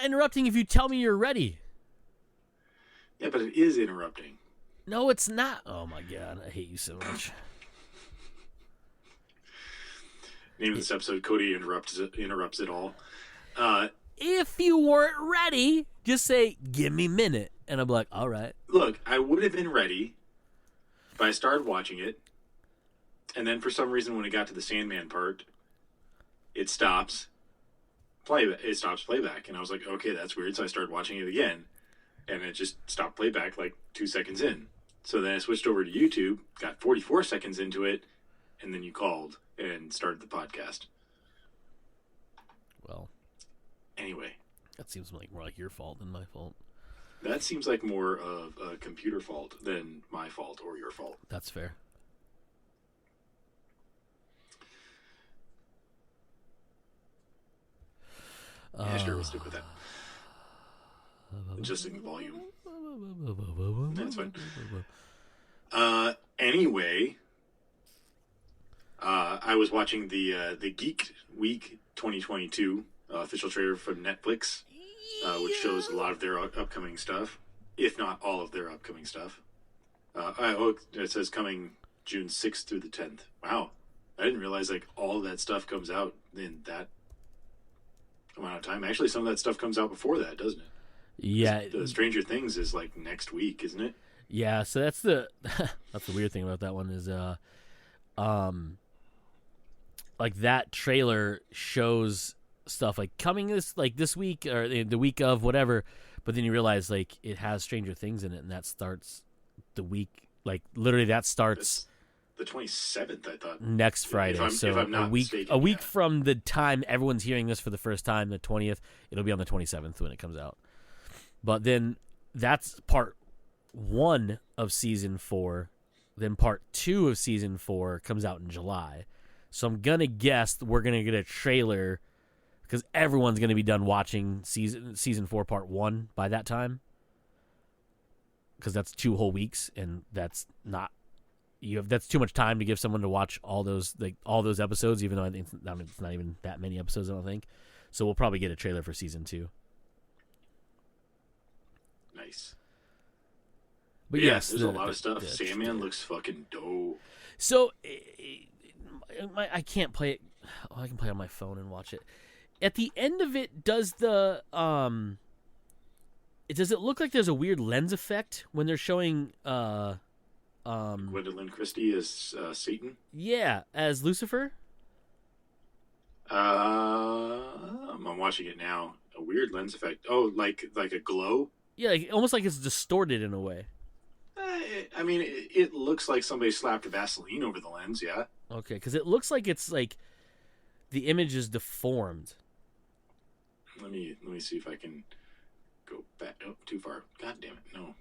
interrupting if you tell me you're ready. Yeah, but it is interrupting. No, it's not. Oh, my God. I hate you so much. Name of this episode, Cody interrupts it all. If you weren't ready, just say, give me a minute. And I'm like, all right. Look, I would have been ready, but I started watching it. And then for some reason, when it got to the Sandman part, it stops playback. And I was like, okay, that's weird. So I started watching it again. And it just stopped playback like 2 seconds in. So then I switched over to YouTube, got 44 seconds into it, and then you called and started the podcast. Well, anyway, that seems like more like your fault than my fault. That seems like more of a computer fault than my fault or your fault. That's fair. Yeah, sure, we'll stick with that. Adjusting the volume. That's fine. Anyway, I was watching the Geek Week 2022 official trailer from Netflix, which shows a lot of their upcoming stuff, if not all of their upcoming stuff. It says coming June 6th through the 10th. Wow. I didn't realize like all of that stuff comes out in that amount of time. Actually, some of that stuff comes out before that, doesn't it? Yeah. The Stranger Things is like next week, isn't it? Yeah, so that's the weird thing about that one is like that trailer shows stuff like coming this week or the week of whatever, but then you realize like it has Stranger Things in it, and that starts the week, like literally that starts the 27th, I thought. Next Friday. If I'm not mistaken, a week from the time everyone's hearing this for the first time, the 20th, it'll be on the 27th when it comes out. But then that's part 1 of season 4. Then part 2 of season 4 comes out in July. So I'm going to guess we're going to get a trailer because everyone's going to be done watching season 4 part 1 by that time. Because that's 2 whole weeks, and that's too much time to give someone to watch all those episodes, even though I think it's not even that many episodes, I don't think. So we'll probably get a trailer for season 2. Nice. But yeah, yes, there's a lot of stuff. Sandman looks fucking dope. So I can't play it. Oh, I can play it on my phone and watch it. At the end of it, does it look like there's a weird lens effect when they're showing Gwendolyn Christie as Satan? Yeah, as Lucifer? I'm watching it now. A weird lens effect. Oh, like a glow? Yeah, almost like it's distorted in a way. I mean, it looks like somebody slapped Vaseline over the lens, yeah. Okay, because it looks like it's like the image is deformed. Let me see if I can go back. Oh, too far. God damn it, no.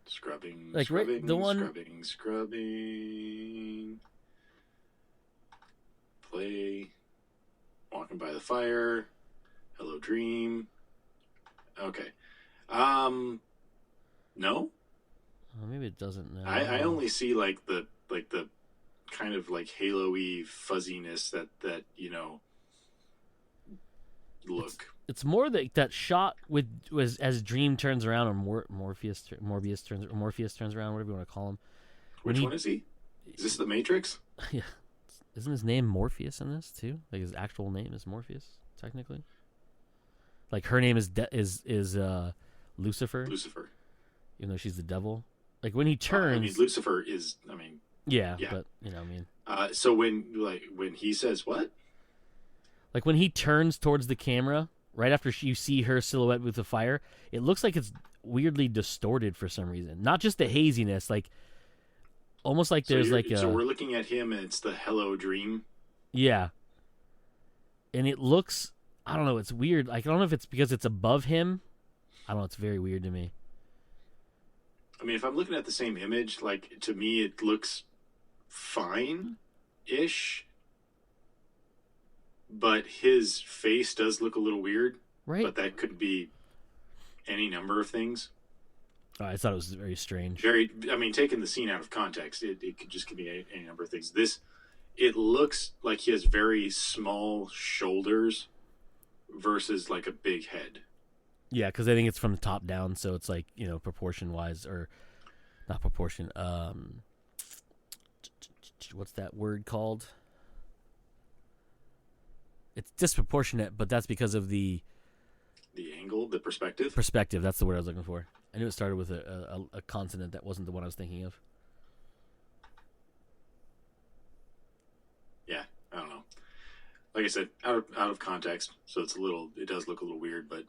Scrubbing, like scrubbing, the one... scrubbing. Play. Walking by the fire. Hello, dream. Okay. No. Well, maybe it doesn't now. I only see like the kind of like halo-y fuzziness that look. It's more that shot as Dream turns around, or Morpheus turns around, whatever you want to call him. Which one is he? Is this the Matrix? Yeah. Isn't his name Morpheus in this too? Like his actual name is Morpheus, technically. Like her name is Lucifer. Lucifer. Even though she's the devil. Like when he turns. I mean, Lucifer is. I mean. Yeah. But I mean. So when he says what? Like when he turns towards the camera, right after you see her silhouette with the fire, it looks like it's weirdly distorted for some reason. Not just the haziness, like almost like there's So we're looking at him, and it's the Hello Dream. Yeah. And it looks. I don't know. It's weird. Like, I don't know if it's because it's above him. I don't know. It's very weird to me. I mean, if I'm looking at the same image, like, to me, it looks fine-ish. But his face does look a little weird. Right. But that could be any number of things. Oh, I thought it was very strange. Taking the scene out of context, it could be any number of things. It looks like he has very small shoulders. versus like a big head. Yeah, because I think it's from the top down, so it's like, proportion wise, or not proportion. What's that word called? It's disproportionate, but that's because of the angle, the perspective. Perspective. That's the word I was looking for. I knew it started with a consonant that wasn't the one I was thinking of. Yeah, I don't know. Like I said, out of context, so it does look a little weird, but.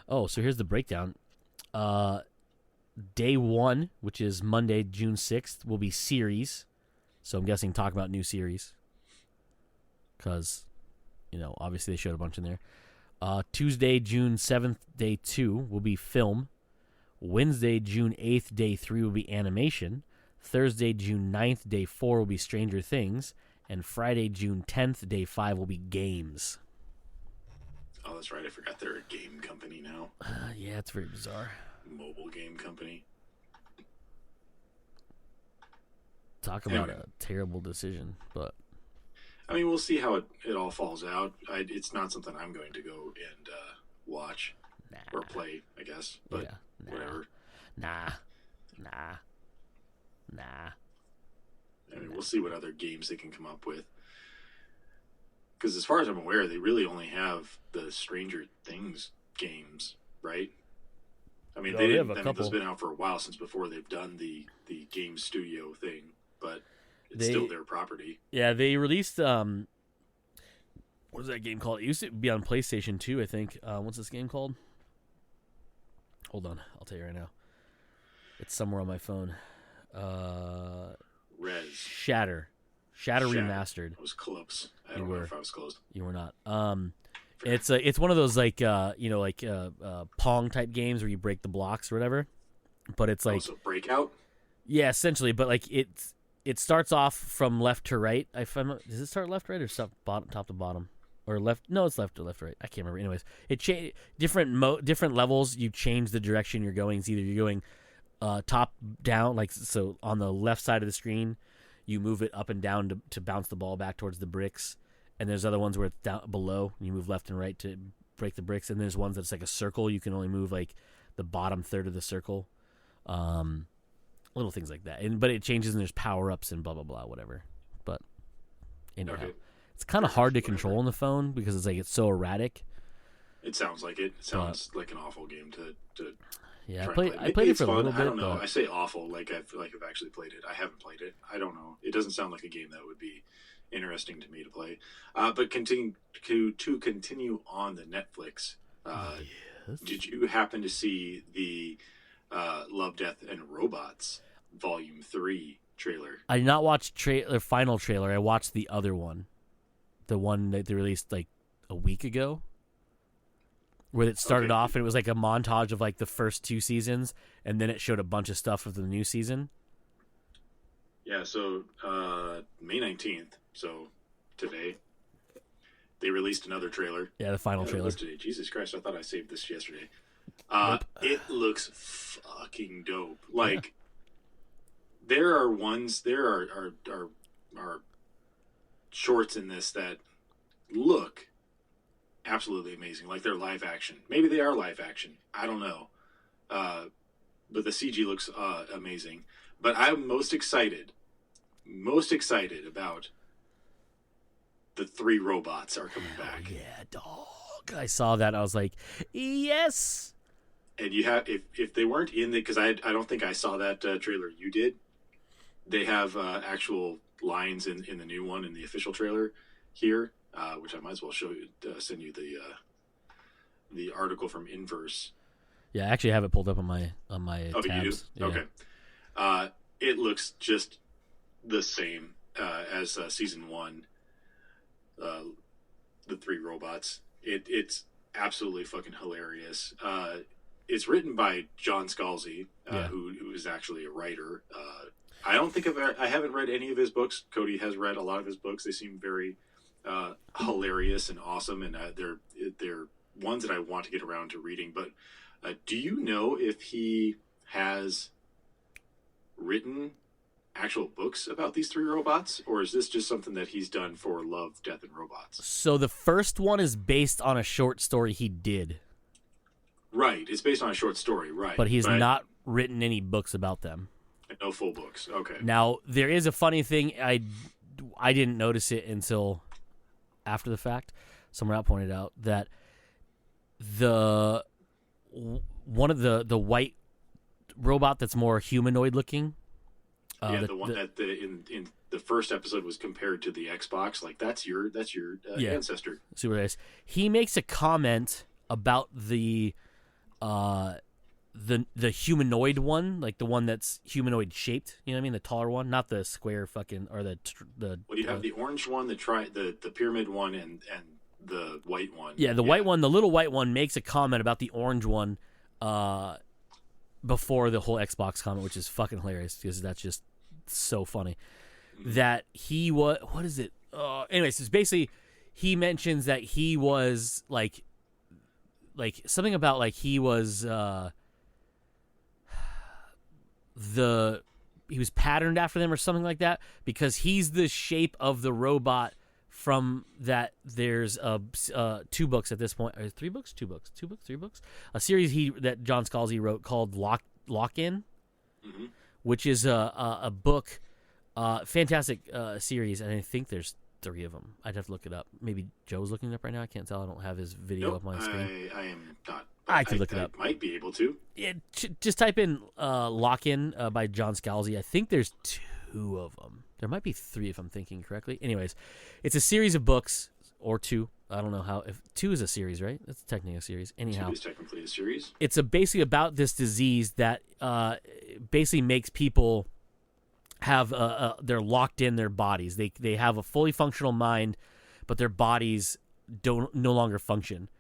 Oh, so here's the breakdown. Day 1, which is Monday, June 6th, will be series. So I'm guessing talk about new series. Because, obviously they showed a bunch in there. Tuesday, June 7th, day 2 will be film. Wednesday, June 8th, day 3 will be animation. Thursday, June 9th, day 4 will be Stranger Things. And Friday, June 10th, day 5 will be games. Oh, that's right. I forgot they're a game company now. Yeah, it's very bizarre. Mobile game company. Talk about a terrible decision, but... I mean, we'll see how it all falls out. It's not something I'm going to go and watch or play, I guess. But yeah, whatever. Nah. I mean, we'll see what other games they can come up with. Because as far as I'm aware, they really only have the Stranger Things games, right? I mean, those have been out for a while since before they've done the game studio thing, but it's still their property. Yeah, they released what was that game called? It used to be on PlayStation 2, I think. What's this game called? Hold on, I'll tell you right now. It's somewhere on my phone. Shatter Remastered. I was close. I don't know if I was close. You were not. It's one of those like Pong type games where you break the blocks or whatever. But it's like Breakout. Yeah, essentially. But like it starts off from left to right. Does it start left, right, or top to bottom, or left? No, it's left to left, right. I can't remember. Anyways, it different levels. You change the direction you're going. It's either you're going top down, like so on the left side of the screen. You move it up and down to bounce the ball back towards the bricks. And there's other ones where it's down below. And you move left and right to break the bricks. And there's ones that's like a circle. You can only move like the bottom third of the circle. Little things like that. But it changes and there's power-ups and blah, blah, blah, whatever. But anyhow, it's kind of hard to control on the phone because it's so erratic. It sounds like it. It sounds like an awful game to Yeah, I played it for a little bit. I don't know. I say awful like I've actually played it. I haven't played it. I don't know. It doesn't sound like a game that would be interesting to me to play. But continue on the Netflix. Yes. Did you happen to see the Love, Death, and Robots Volume 3 trailer? I did not watch the final trailer. I watched the other one. The one that they released like a week ago. Where it started off and it was like a montage of like the first 2 seasons, and then it showed a bunch of stuff of the new season. Yeah, so May 19th, so today, they released another trailer. Yeah, the final trailer. Today. Jesus Christ, I thought I saved this yesterday. It looks fucking dope. Like, there are shorts in this that look absolutely amazing. Like they're live action. Maybe they are live action. I don't know. But the CG looks amazing. But I'm most excited about the 3 robots are coming back. Yeah, dog. I saw that. I was like, yes. And you have, if they weren't in the, because I don't think I saw that trailer. You did. They have actual lines in the new one in the official trailer here. Which I might as well send you the article from Inverse. Yeah, I actually have it pulled up on my tabs. You do? Yeah. Okay. It looks just the same as season 1. The 3 robots. It's absolutely fucking hilarious. It's written by John Scalzi, who is actually a writer. I don't think I haven't read any of his books. Cody has read a lot of his books. They seem very hilarious and awesome, and they're ones that I want to get around to reading. But do you know if he has written actual books about these 3 robots, or is this just something that he's done for Love, Death, and Robots? So the first one is based on a short story he did. Right, it's based on a short story, right? But he's not written any books about them. No full books. Okay. Now there is a funny thing. I didn't notice it until after the fact. Someone out pointed out that one of the white robot that's more humanoid looking. The one that in the first episode was compared to the Xbox. Like that's your ancestor. See what it is. He makes a comment about the humanoid one, like the one that's humanoid shaped. You know what I mean? The taller one, not the square fucking or the. Well, you have the orange one, the pyramid one, and the white one. Yeah, the white one, the little white one, makes a comment about the orange one before the whole Xbox comment, which is fucking hilarious because that's just so funny. That he was, what is it? Anyways, it's basically he mentions that he was like something about like he was he was patterned after them or something like that because he's the shape of the robot. From that, there's 2 books at this point. Or 3 books? 2 books. 2 books? 3 books? A series that John Scalzi wrote called Lock-In, which is a book, fantastic series, and I think there's 3 of them. I'd have to look it up. Maybe Joe's looking it up right now. I can't tell. I don't have his video up on my screen. I am not. I could look it up. Might be able to. Yeah, just type in Lock-In by John Scalzi. I think there's 2 of them. There might be 3 if I'm thinking correctly. Anyways, it's a series of books, or 2. I don't know how. If 2 is a series, right? That's technically a series. Anyhow, 2 is technically a series. It's basically about this disease that basically makes people have they're locked in their bodies. They have a fully functional mind, but their bodies no longer function.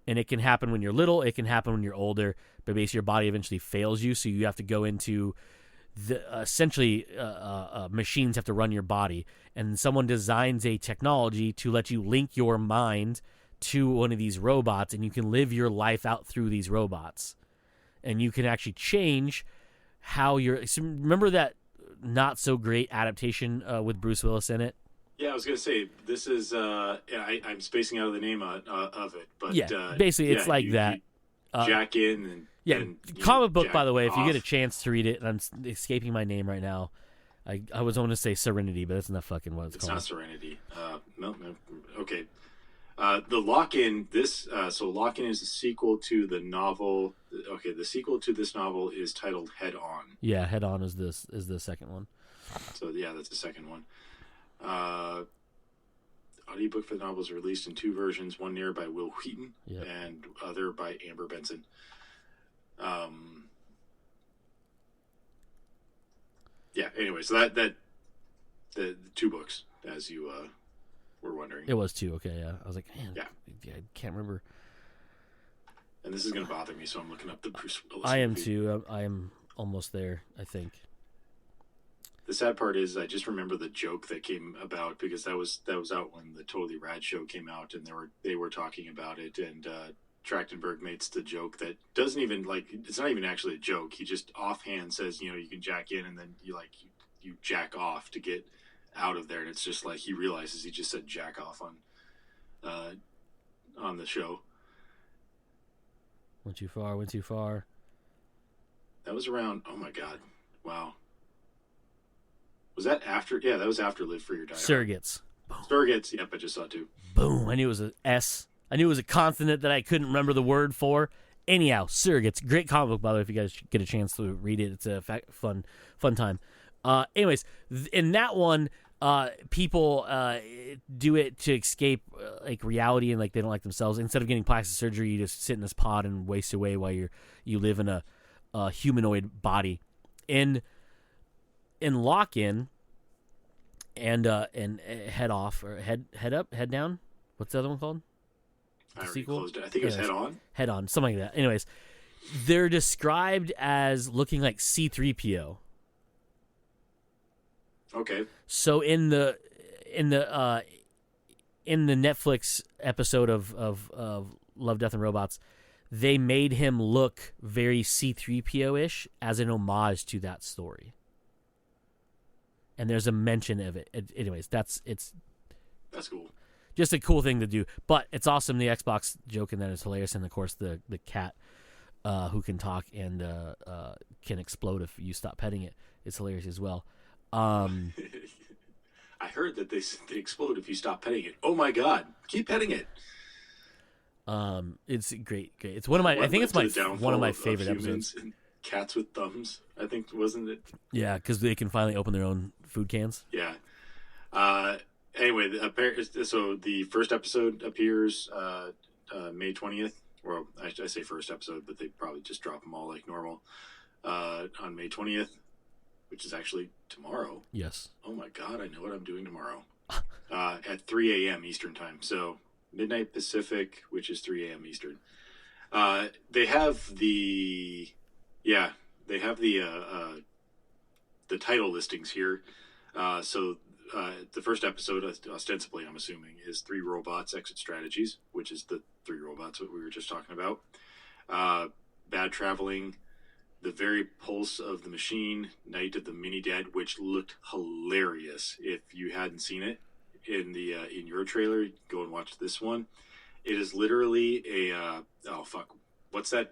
And it can happen when you're little. It can happen when you're older. But basically, your body eventually fails you, so you have to go into essentially machines have to run your body, and someone designs a technology to let you link your mind to one of these robots, and you can live your life out through these robots, and you can actually change how you're. So remember that not so great adaptation with Bruce Willis in it? Yeah, I was gonna say this is. I'm spacing out of the name of it, but yeah, basically it's like that. Jack in and. Yeah, and, comic book, by the way, if you off. get a chance to read it, and I'm escaping my name right now. I was going to say Serenity, but that's not fucking what it's called. It's not Serenity. No, okay. The Lock-In, so Lock-In is a sequel to the novel. Okay, the sequel to this novel is titled Head On. Yeah, Head On is the second one. So, yeah, that's the second one. Audiobook for the novel is released in 2 versions, one narrated by Will Wheaton and other by Amber Benson. Yeah, anyway, so that the 2 books, as you were wondering. It was 2, okay, yeah. I was like, man, yeah, I can't remember. And this is going to bother me, so I'm looking up the Bruce Willis I am movie. too. I am almost there, I think. The sad part is I just remember the joke that came about because that was out when the Totally Rad show came out, and they were talking about it, and Trachtenberg makes the joke that doesn't even it's not even actually a joke. He just offhand says, you can jack in and then you jack off to get out of there, and it's just like he realizes he just said jack off on the show. Went too far. That was around. Oh my god! Wow. Was that after? Yeah, that was after Live Free or Die. Surrogates. Surrogates. Yep, I just saw 2. Boom! I knew it was an S. I knew it was a consonant that I couldn't remember the word for. Anyhow, Surrogates, great comic book, by the way, if you guys get a chance to read it. It's a fun time. Anyways, in that one, people do it to escape reality and they don't like themselves. Instead of getting plastic surgery, you just sit in this pod and waste away while you live in a humanoid body. In Lock-In and Head Off or Head Up, Head Down. What's the other one called? I already closed it. I think it was Head On. Head On, something like that. Anyways, they're described as looking like C-3PO. Okay. So in the Netflix episode of Love, Death, and Robots, they made him look very C-3PO-ish as an homage to that story. and there's a mention of it. Anyways, That's cool. just a cool thing to do. But it's awesome. The Xbox joke in that is hilarious, and of course the cat who can talk and can explode if you stop petting it is hilarious as well. I heard that they explode if you stop petting it. Oh my god, keep petting it. It's great. It's one of my. I think it's one of my favorite episodes. And cats with thumbs. I think, wasn't it? Yeah, because they can finally open their own food cans. Yeah. Anyway, so the first episode appears May 20th. Well, I say first episode, but they probably just drop them all like normal on May 20th, which is actually tomorrow. Yes. Oh my god, I know what I'm doing tomorrow. At 3 a.m. Eastern time. So midnight Pacific, which is 3 a.m. Eastern. They have the title listings here. So the first episode, ostensibly, I'm assuming, is 3 Robots Exit Strategies, which is the 3 robots that we were just talking about. Bad Traveling, The Very Pulse of the Machine, Night of the Mini Dead, which looked hilarious. If you hadn't seen it in your trailer, go and watch this one. It is literally a what's that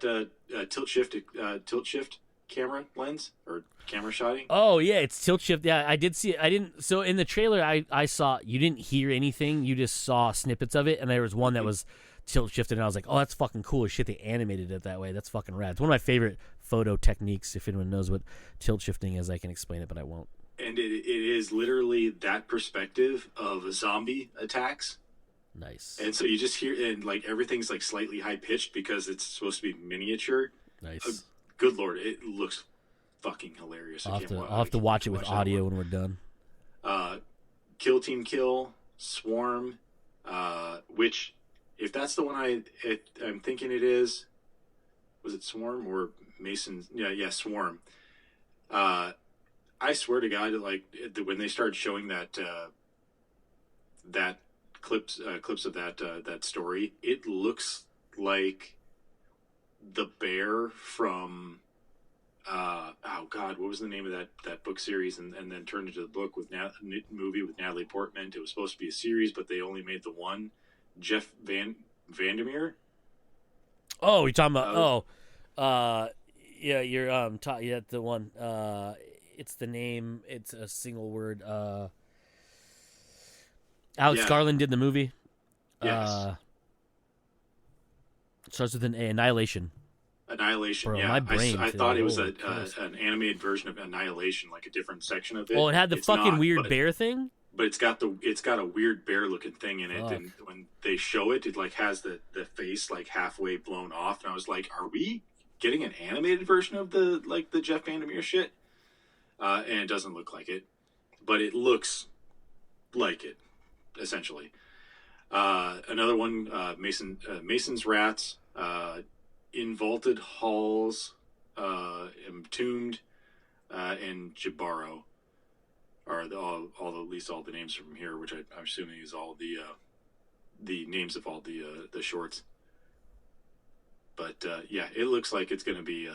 tilt shift camera lens or camera shotting? Oh yeah, it's tilt shift. Yeah, I did see it. I didn't. So in the trailer, I saw you didn't hear anything. You just saw snippets of it, and there was one that was tilt shifted, and I was like, oh, that's fucking cool as shit. They animated it that way. That's fucking rad. It's one of my favorite photo techniques. If anyone knows what tilt shifting is, I can explain it, but I won't. And it is literally that perspective of zombie attacks. Nice. And so you just hear, and like everything's like slightly high pitched because it's supposed to be miniature. Nice. Good lord, it looks fucking hilarious. I'll have to watch it with audio when we're done. Kill Team Kill, Swarm, which, if that's the one I'm thinking it is, was it Swarm or Mason? Yeah, Swarm. I swear to God, like when they started showing that clips of that story, it looks like the bear from what was the name of that book series and then turned into the book with movie with Natalie Portman. It was supposed to be a series, but they only made the one. Jeff Vandermeer. Oh, you're talking about yeah, you're yeah, the one. It's the name. It's a single word. Alex Garland did the movie. Yes. Starts with an A. Annihilation. Annihilation. Bro, yeah, my brain I thought it was an animated version of Annihilation, like a different section of it. Oh, it had the fucking weird bear thing. But it's got a weird bear looking thing in it, and when they show it, it like has the face like halfway blown off, and I was like, are we getting an animated version of the Jeff Vandermeer shit? And it doesn't look like it, but it looks like it, essentially. Another one, Mason's Rats, Invaulted Halls, Entombed, and Jibaro are at least all the names from here, which I'm assuming is all the names of all the shorts. But yeah, it looks like it's going to be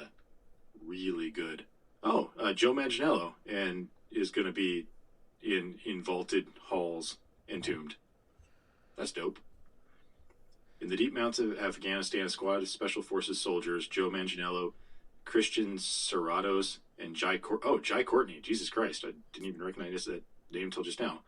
really good. Oh, Joe Manganiello and is going to be in Vaulted Halls, Entombed. That's dope. In the deep mountains of Afghanistan, a squad of special forces soldiers, Joe Manganiello, Christian Serratos, and Jai Courtney. Jesus Christ, I didn't even recognize that name until just now.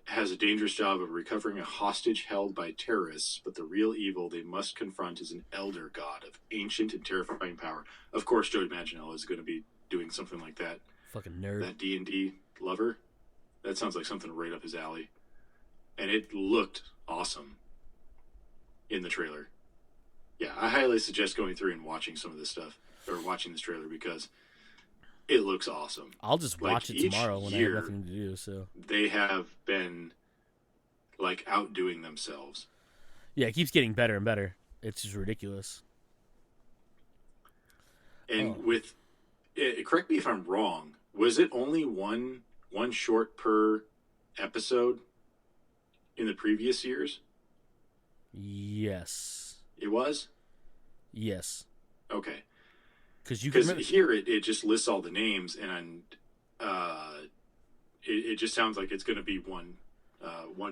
Has a dangerous job of recovering a hostage held by terrorists, but the real evil they must confront is an elder god of ancient and terrifying power. Of course, Joe Manganiello is going to be doing something like that. Fucking nerd. That D&D lover. That sounds like something right up his alley. And it looked awesome in the trailer. Yeah, I highly suggest going through and watching some of this stuff, or watching this trailer, because it looks awesome. I'll just watch it tomorrow when I have nothing to do. So they have been like outdoing themselves. Yeah, it keeps getting better and better. It's just ridiculous. And correct me if I'm wrong. Was it only one short per episode in the previous years? Yes. It was? Yes. Okay. Because here it just lists all the names, and it just sounds like it's going to be one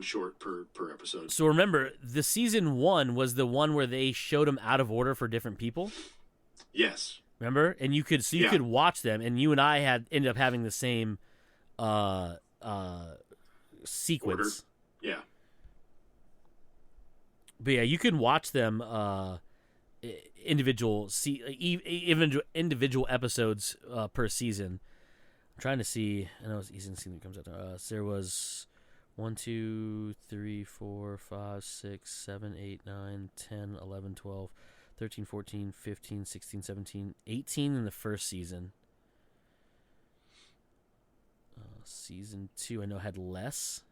short per episode. So remember, the season 1 was the one where they showed them out of order for different people. Yes. Remember, and you could watch them, and you and I ended up having the same sequence. Order. Yeah. But yeah, you can watch them individual episodes per season. I'm trying to see. I know it's season that comes out. So there was 1, 2, 3, 4, 5, 6, 7, 8, 9, 10, 11, 12, 13, 14, 15, 16, 17, 18 in the first season. Season 2, I know, had less.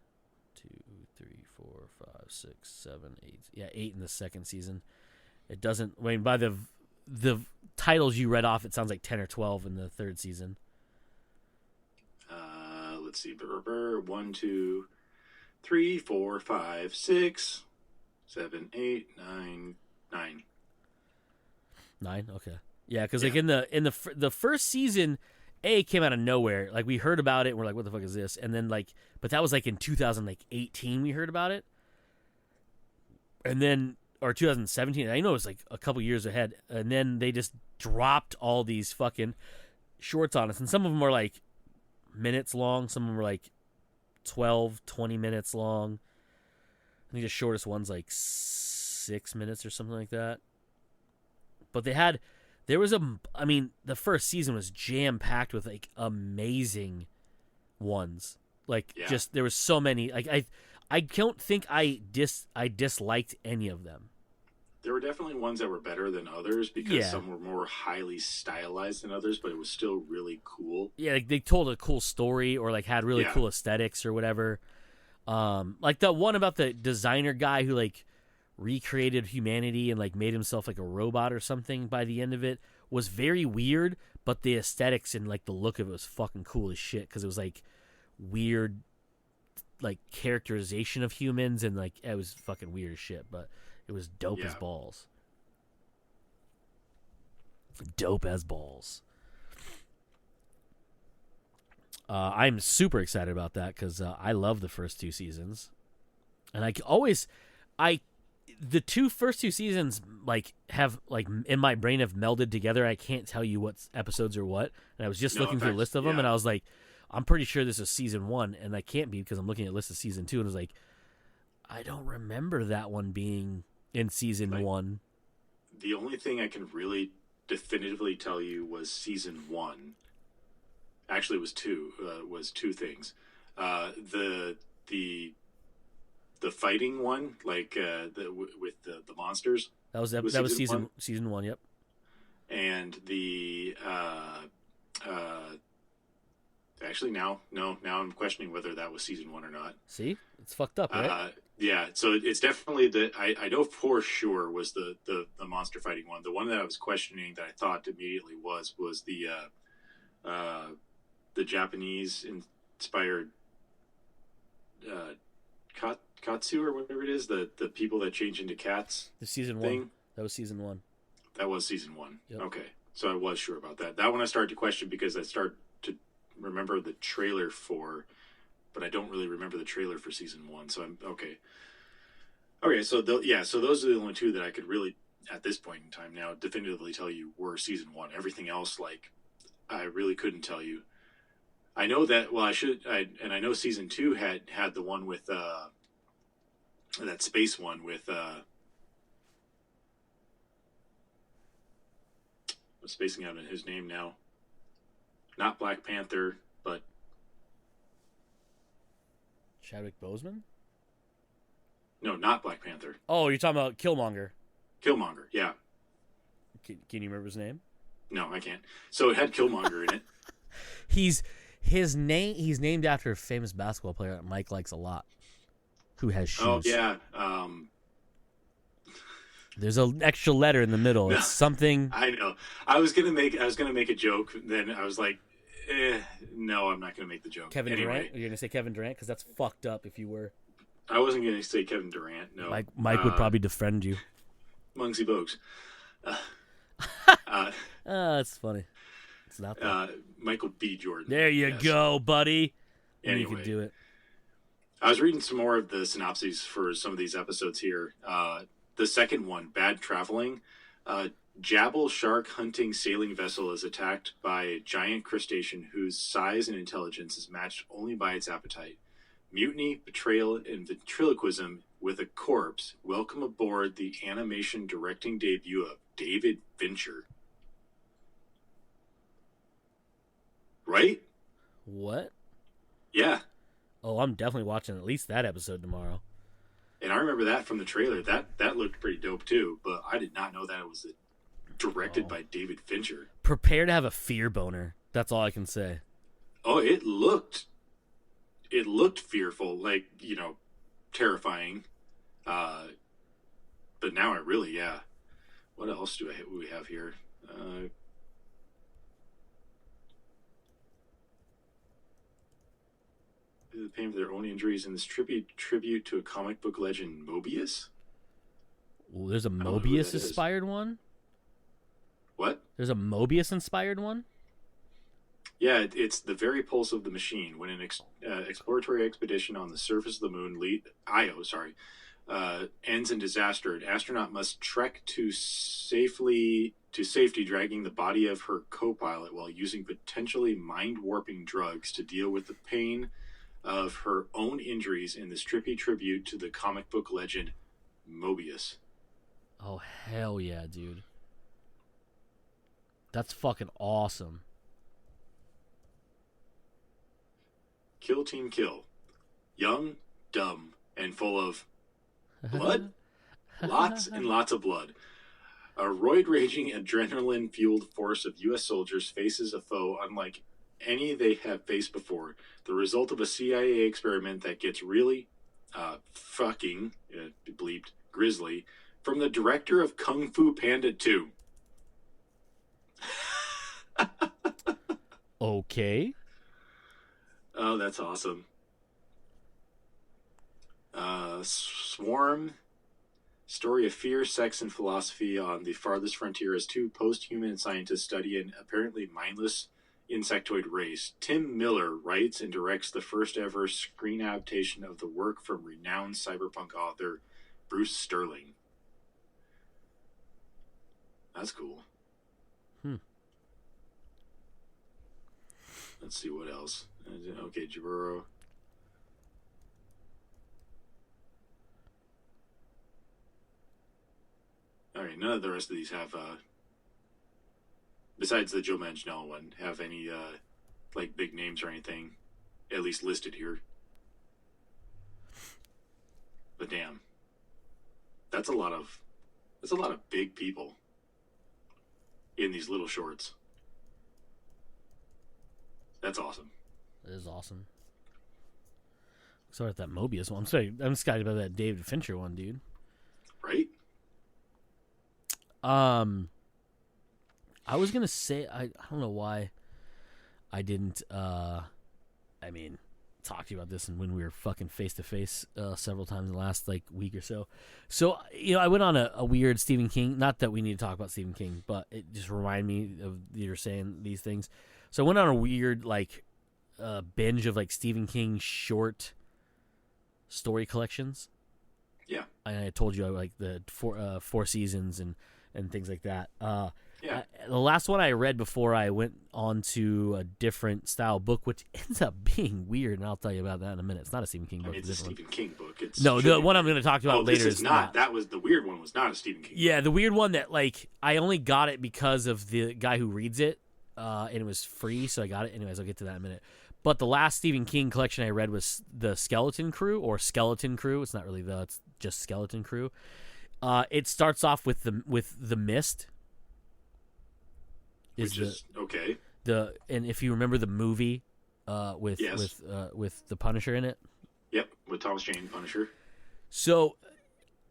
2, 3, 4, 5, 6, 7, 8. Yeah, 8 in the second season. It doesn't. I mean, by the titles you read off, it sounds like 10 or 12 in the third season. Let's see. 1, 2, 3, 4, 5, 6, 7, 8, 9, 9. 9. Okay. Yeah, because like in the first season, it came out of nowhere. Like we heard about it, and we're like, "What the fuck is this?" And then but that was like in 2018 we heard about it, and then or 2017. I know it was like a couple years ahead, and then they just dropped all these fucking shorts on us, and some of them were like minutes long, some of them were like 12, 20 minutes long. I think the shortest one's like 6 minutes or something like that. But there was the first season was jam packed with like amazing ones. Like just there was so many. Like I don't think I disliked any of them. There were definitely ones that were better than others because some were more highly stylized than others, but it was still really cool. Yeah, like they told a cool story or like had really cool aesthetics or whatever. Like the one about the designer guy who like recreated humanity and like made himself like a robot or something by the end of it was very weird, but the aesthetics and like the look of it was fucking cool as shit because it was like weird like characterization of humans and like it was fucking weird as shit, but it was dope as balls. Dope as balls. I'm super excited about that because I love the first 2 seasons, and the first two seasons like have like in my brain have melded together. I can't tell you what episodes are what, and I was just looking through a list of them, and I was like, I'm pretty sure this is season 1, and I can't be because I'm looking at a list of season 2, and I was like, I don't remember that one being in season 1. The only thing I can really definitively tell you was season 1. Actually, it was 2. Was 2 things. The fighting one, like with the monsters. That was season 1. Yep. And the actually now I'm questioning whether that was season 1 or not. See, it's fucked up, right? Yeah, so it's definitely I know for sure was the monster fighting one. The one that I was questioning that I thought immediately was the Japanese inspired Katsu or whatever it is, the people that change into cats. The season thing. 1. That was season 1. That was season 1. Yep. Okay, so I was sure about that. That one I started to question because I started to remember the trailer for, but I don't really remember the trailer for season 1. So I'm okay. Okay, so so those are the only 2 that I could really, at this point in time now, definitively tell you were season 1. Everything else, like, I really couldn't tell you. I know that. Well, I know season 2 had the one with that space one with I'm spacing out on his name now. Not Black Panther, but Chadwick Boseman? No, not Black Panther. Oh, you're talking about Killmonger. Killmonger, yeah. Can you remember his name? No, I can't. So it had Killmonger in it. He's named after a famous basketball player that Mike likes a lot, who has shoes. Oh yeah. There's an extra letter in the middle. No, it's something. I know. I was gonna make a joke. Then I was like, no, I'm not gonna make the joke. Kevin Durant. You're gonna say Kevin Durant because that's fucked up. If you were, I wasn't gonna say Kevin Durant. No. Mike would probably defend you. Muggsy Bogues. That's funny. It's not that. Michael B. Jordan. There you go, buddy. And you Anyway, could do it. I was reading some more of the synopses for some of these episodes here. The second one, Bad Traveling. Jabal shark hunting sailing vessel is attacked by a giant crustacean whose size and intelligence is matched only by its appetite. Mutiny, betrayal, and ventriloquism with a corpse. Welcome aboard the animation directing debut of David Fincher. Right? What? Yeah. Oh, I'm definitely watching at least that episode tomorrow. And I remember that from the trailer. That looked pretty dope too, but I did not know that it was directed by David Fincher. Prepare to have a fear boner. That's all I can say. Oh, it looked fearful, like, terrifying. But now yeah. What else do we have here? The pain for their own injuries in this tribute to a comic book legend, Mobius. Ooh, there's a Mobius-inspired one? What? There's a Mobius-inspired one? Yeah, it's the very pulse of the machine. When an exploratory expedition on the surface of the moon, ends in disaster, an astronaut must trek to safety, dragging the body of her co-pilot while using potentially mind-warping drugs to deal with the pain of her own injuries in this trippy tribute to the comic book legend Mobius. Oh, hell yeah, dude. That's fucking awesome. Kill Team Kill. Young, dumb, and full of blood? Lots and lots of blood. A roid-raging, adrenaline-fueled force of U.S. soldiers faces a foe unlike any they have faced before, the result of a CIA experiment that gets really bleeped grisly from the director of Kung Fu Panda 2. Okay. Oh, that's awesome. Swarm, story of fear, sex, and philosophy on the farthest frontier as two post-human scientists study an apparently mindless insectoid race. Tim Miller writes and directs the first ever screen adaptation of the work from renowned cyberpunk author Bruce Sterling. That's cool. Let's see what else. Okay, Jaburo. Alright, none of the rest of these have, besides the Joe Manganiello one, have any, big names or anything, at least listed here. But damn. That's a lot of big people in these little shorts. That's awesome. It is awesome. Sorry about that Mobius one. I'm excited about that David Fincher one, dude. Right? I was gonna say I don't know why I didn't talk to you about this and when we were fucking face to face several times in the last week or so. So I went on a weird Stephen King. Not that we need to talk about Stephen King, but it just reminded me of you're saying these things. So I went on a weird binge of Stephen King short story collections. Yeah. I told you I like the four seasons and things like that. Yeah. The last one I read before I went on to a different style book, which ends up being weird, and I'll tell you about that in a minute. It's not a Stephen King book. It's a Stephen King book. The one I'm going to talk about later is not. That was the weird one. Was not a Stephen King. Yeah, the weird one that I only got it because of the guy who reads it, and it was free, so I got it. Anyways, I'll get to that in a minute. But the last Stephen King collection I read was the Skeleton Crew or Skeleton Crew. It's not really it's just Skeleton Crew. It starts off with the Mist. Which is okay. And if you remember the movie with the Punisher in it. Yep, with Thomas Jane Punisher. So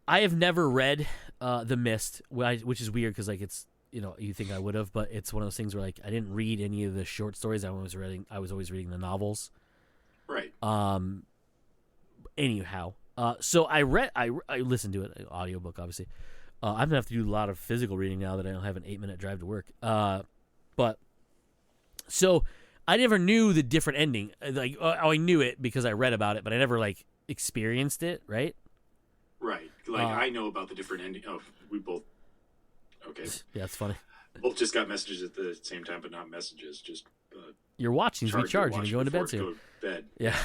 I have never read The Mist, which is weird because it's you think I would have, but it's one of those things where I didn't read any of the short stories. I was always reading the novels. Right. Anyhow, so I listened to it, an audiobook, obviously. I'm gonna have to do a lot of physical reading now that I don't have an 8-minute drive to work. But so I never knew the different ending. Like, I knew it because I read about it, but I never like experienced it. Right? Right. Like I know about the different ending. Oh, we both. Okay. Yeah, that's funny. Both just got messages at the same time, but not messages. Just You're watching, recharging, and going to bed soon. Go to bed. Yeah.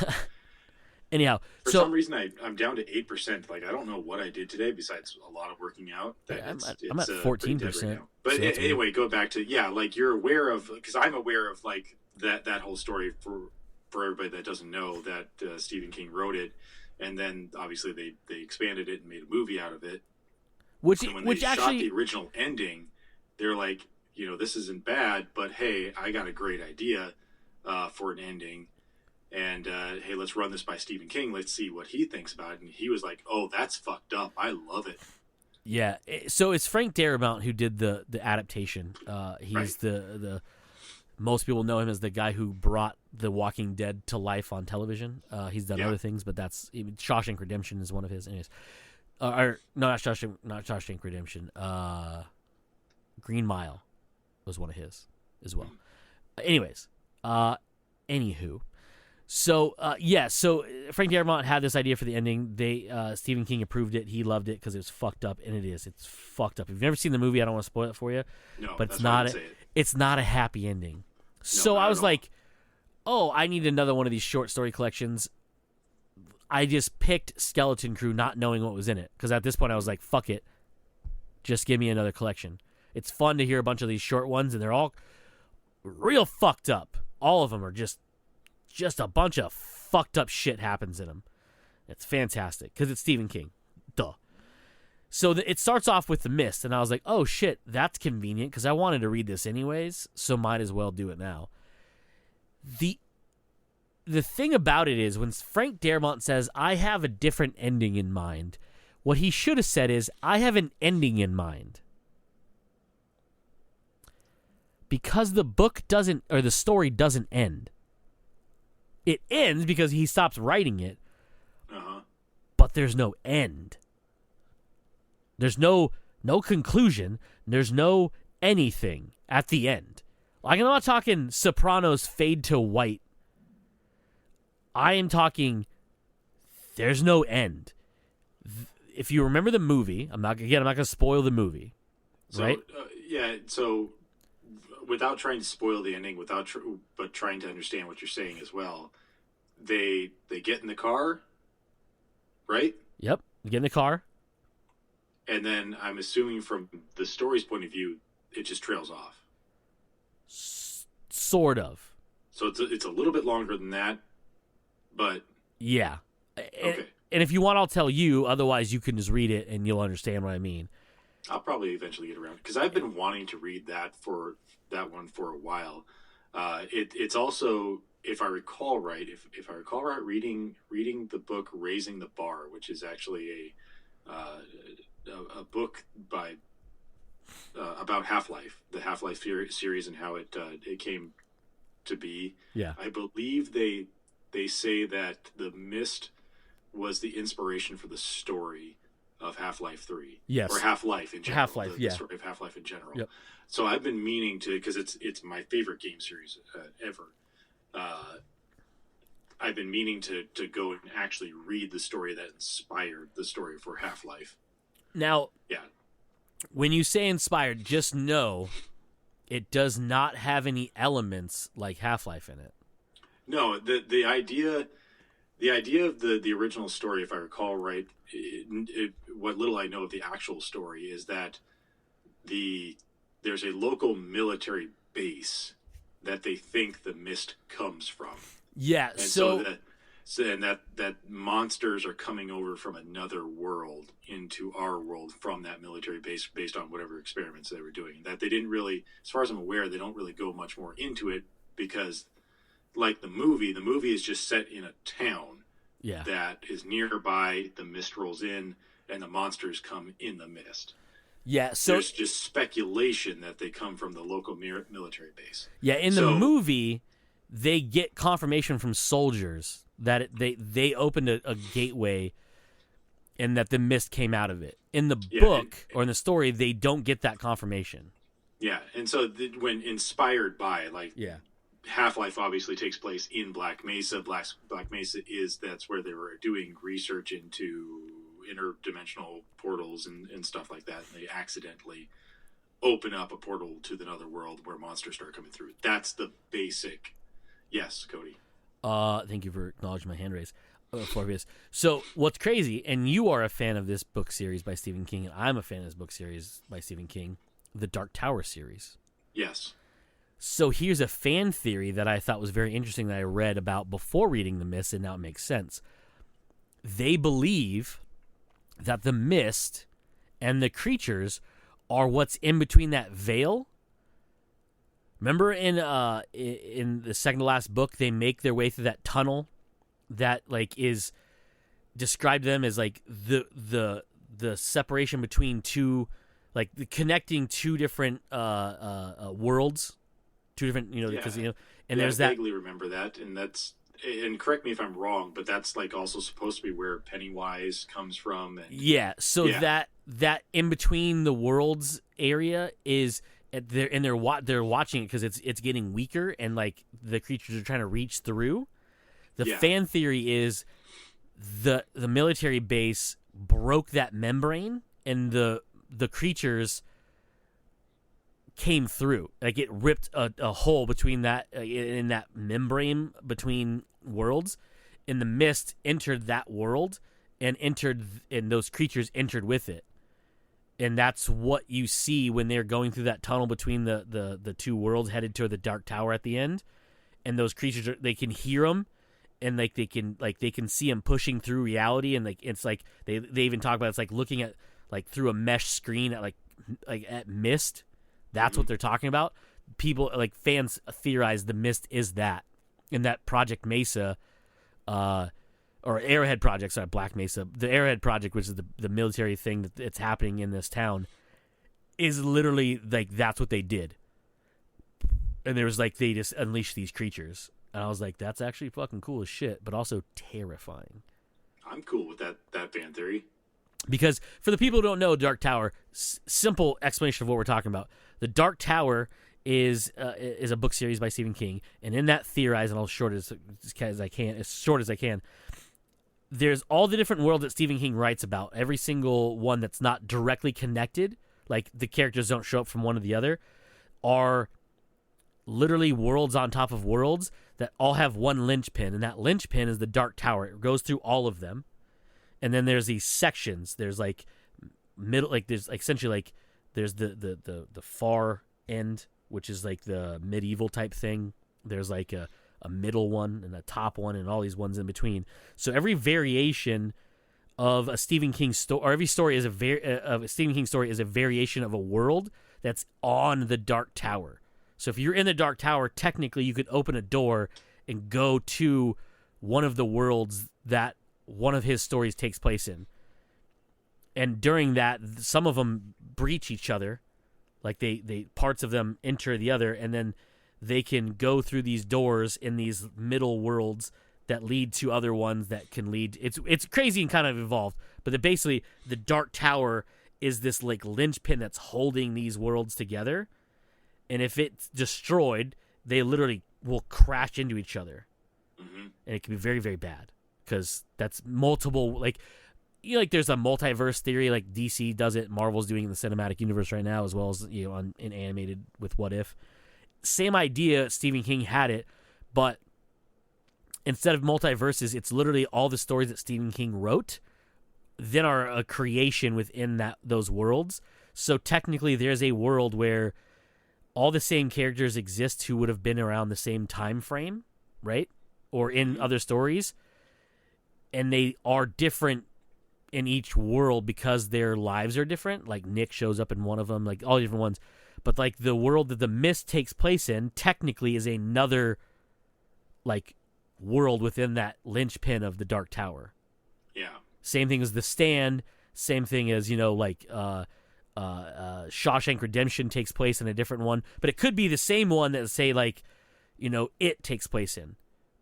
Anyhow, for some reason I'm down to 8%. Like I don't know what I did today besides a lot of working out. I'm at 14%. Right, but so anyway, go back to like you're aware of, because I'm aware of like that whole story for everybody that doesn't know that Stephen King wrote it, and then obviously they expanded it and made a movie out of it. Which shot the original ending, they're like, this isn't bad, but hey, I got a great idea for an ending. And, hey, let's run this by Stephen King. Let's see what he thinks about it. And he was like, oh, that's fucked up. I love it. Yeah. So it's Frank Darabont who did the adaptation. He's right. the most people know him as the guy who brought The Walking Dead to life on television. He's done other things, but that's Shawshank Redemption is one of his. Anyways, not Shawshank Redemption. Green Mile was one of his as well. Anyways, anywho. So, so Frank Darabont had this idea for the ending. Stephen King approved it. He loved it because it was fucked up, and it is. It's fucked up. If you've never seen the movie, I don't want to spoil it for you. No, but it's not a happy ending. So I was like, oh, I need another one of these short story collections. I just picked Skeleton Crew not knowing what was in it, because at this point I was like, fuck it. Just give me another collection. It's fun to hear a bunch of these short ones, and they're all real fucked up. All of them are just a bunch of fucked up shit happens in them. It's fantastic because it's Stephen King. Duh. So it starts off with The Mist, and I was like, oh shit, that's convenient because I wanted to read this anyways, so might as well do it now. The thing about it is when Frank Darabont says, I have a different ending in mind, what he should have said is, I have an ending in mind. Because the book doesn't, or the story doesn't end. It ends because he stops writing it, but there's no end. There's no conclusion. There's no anything at the end. Like, I'm not talking Sopranos fade to white. I am talking there's no end. If you remember the movie, I'm not going to spoil the movie, right? So without trying to spoil the ending, but trying to understand what you're saying as well, they get in the car, right? Yep, they get in the car. And then I'm assuming from the story's point of view, it just trails off. Sort of. So it's a little bit longer than that, but... Yeah. Okay. And if you want, I'll tell you. Otherwise, you can just read it and you'll understand what I mean. I'll probably eventually get around, because I've been wanting to read that one for a while. It's also, if I recall right, reading the book Raising the Bar, which is actually a book by about Half-Life, the Half-Life series, and how it came to be. Yeah, I believe they say that The Mist was the inspiration for the story of Half-Life 3. Yes. Or Half-Life in general. Half-Life, the story of Half-Life in general. Yep. So I've been meaning to, because it's my favorite game series ever. I've been meaning to go and actually read the story that inspired the story for Half-Life. Now, yeah, when you say inspired, just know it does not have any elements like Half-Life in it. No, the idea of the original story, if I recall right, what little I know of the actual story is that there's a local military base that they think the mist comes from. Yeah, and so that monsters are coming over from another world into our world from that military base based on whatever experiments they were doing. That they didn't really, as far as I'm aware, they don't really go much more into it because, like the movie is just set in a town that is nearby. The mist rolls in and the monsters come in the mist. Yeah, so there's just speculation that they come from the local military base. Yeah, in the movie, they get confirmation from soldiers that they opened a gateway and that the mist came out of it. In the book or in the story, they don't get that confirmation. Yeah, and so when inspired by, like, Half-Life obviously takes place in Black Mesa. Black Mesa that's where they were doing research into interdimensional portals and stuff like that. And they accidentally open up a portal to another world where monsters start coming through. That's the basic. Yes, Cody. Thank you for acknowledging my hand raise. Forbius. So what's crazy, and you are a fan of this book series by Stephen King, and I'm a fan of this book series by Stephen King, the Dark Tower series. Yes. So here's a fan theory that I thought was very interesting that I read about before reading The Mist, and now it makes sense. They believe that the mist and the creatures are what's in between that veil. Remember in the second to last book, they make their way through that tunnel that like is described them as like the separation between two, like the connecting two different worlds, two different because and there's that. I vaguely remember that, and correct me if I'm wrong, but that's like also supposed to be where Pennywise comes from. That in between the worlds area is they're watching it because it's getting weaker and like the creatures are trying to reach through. The fan theory is the military base broke that membrane and the creatures came through. Like it ripped a hole between that in that membrane between worlds, and the mist entered that world and those creatures entered with it. And that's what you see when they're going through that tunnel between the two worlds headed to the Dark Tower at the end. And those creatures they can hear them, and like they can see them pushing through reality, and like it's like they even talk about it's like looking at like through a mesh screen at like at mist. That's what they're talking about. People like fans theorize the mist is that, and that Project Mesa, or Arrowhead Project, sorry, Black Mesa. The Arrowhead Project, which is the military thing that's happening in this town, is literally like that's what they did. And there was like they just unleashed these creatures, and I was like, that's actually fucking cool as shit, but also terrifying. I'm cool with that fan theory. Because for the people who don't know Dark Tower, simple explanation of what we're talking about. The Dark Tower is a book series by Stephen King, and in that theorize, and I'll short as short as I can. There's all the different worlds that Stephen King writes about. Every single one that's not directly connected, like the characters don't show up from one to the other, are literally worlds on top of worlds that all have one linchpin, and that linchpin is the Dark Tower. It goes through all of them. And then there's these sections. There's like middle, like there's like essentially like there's the far end, which is like the medieval type thing. There's like a middle one and a top one and all these ones in between. So every variation of a Stephen King story, or every story is of a Stephen King story is a variation of a world that's on the Dark Tower. So if you're in the Dark Tower, technically you could open a door and go to one of the worlds that one of his stories takes place in. And during that, some of them breach each other. Like they parts of them enter the other, and then they can go through these doors in these middle worlds that lead to other ones that can lead. It's crazy and kind of involved, but basically the Dark Tower is this like linchpin that's holding these worlds together. And if it's destroyed, they literally will crash into each other. Mm-hmm. And it can be very, very bad. Because that's multiple, like, like there's a multiverse theory, like DC does it, Marvel's doing it in the cinematic universe right now, as well as, in animated with What If. Same idea, Stephen King had it, but instead of multiverses, it's literally all the stories that Stephen King wrote, then are a creation within those worlds. So technically there's a world where all the same characters exist who would have been around the same time frame, right? Or in other stories. And they are different in each world because their lives are different. Like Nick shows up in one of them, like all different ones. But like the world that the mist takes place in technically is another like world within that linchpin of the Dark Tower. Yeah. Same thing as The Stand. Same thing as, Shawshank Redemption takes place in a different one. But it could be the same one that say like, It takes place in.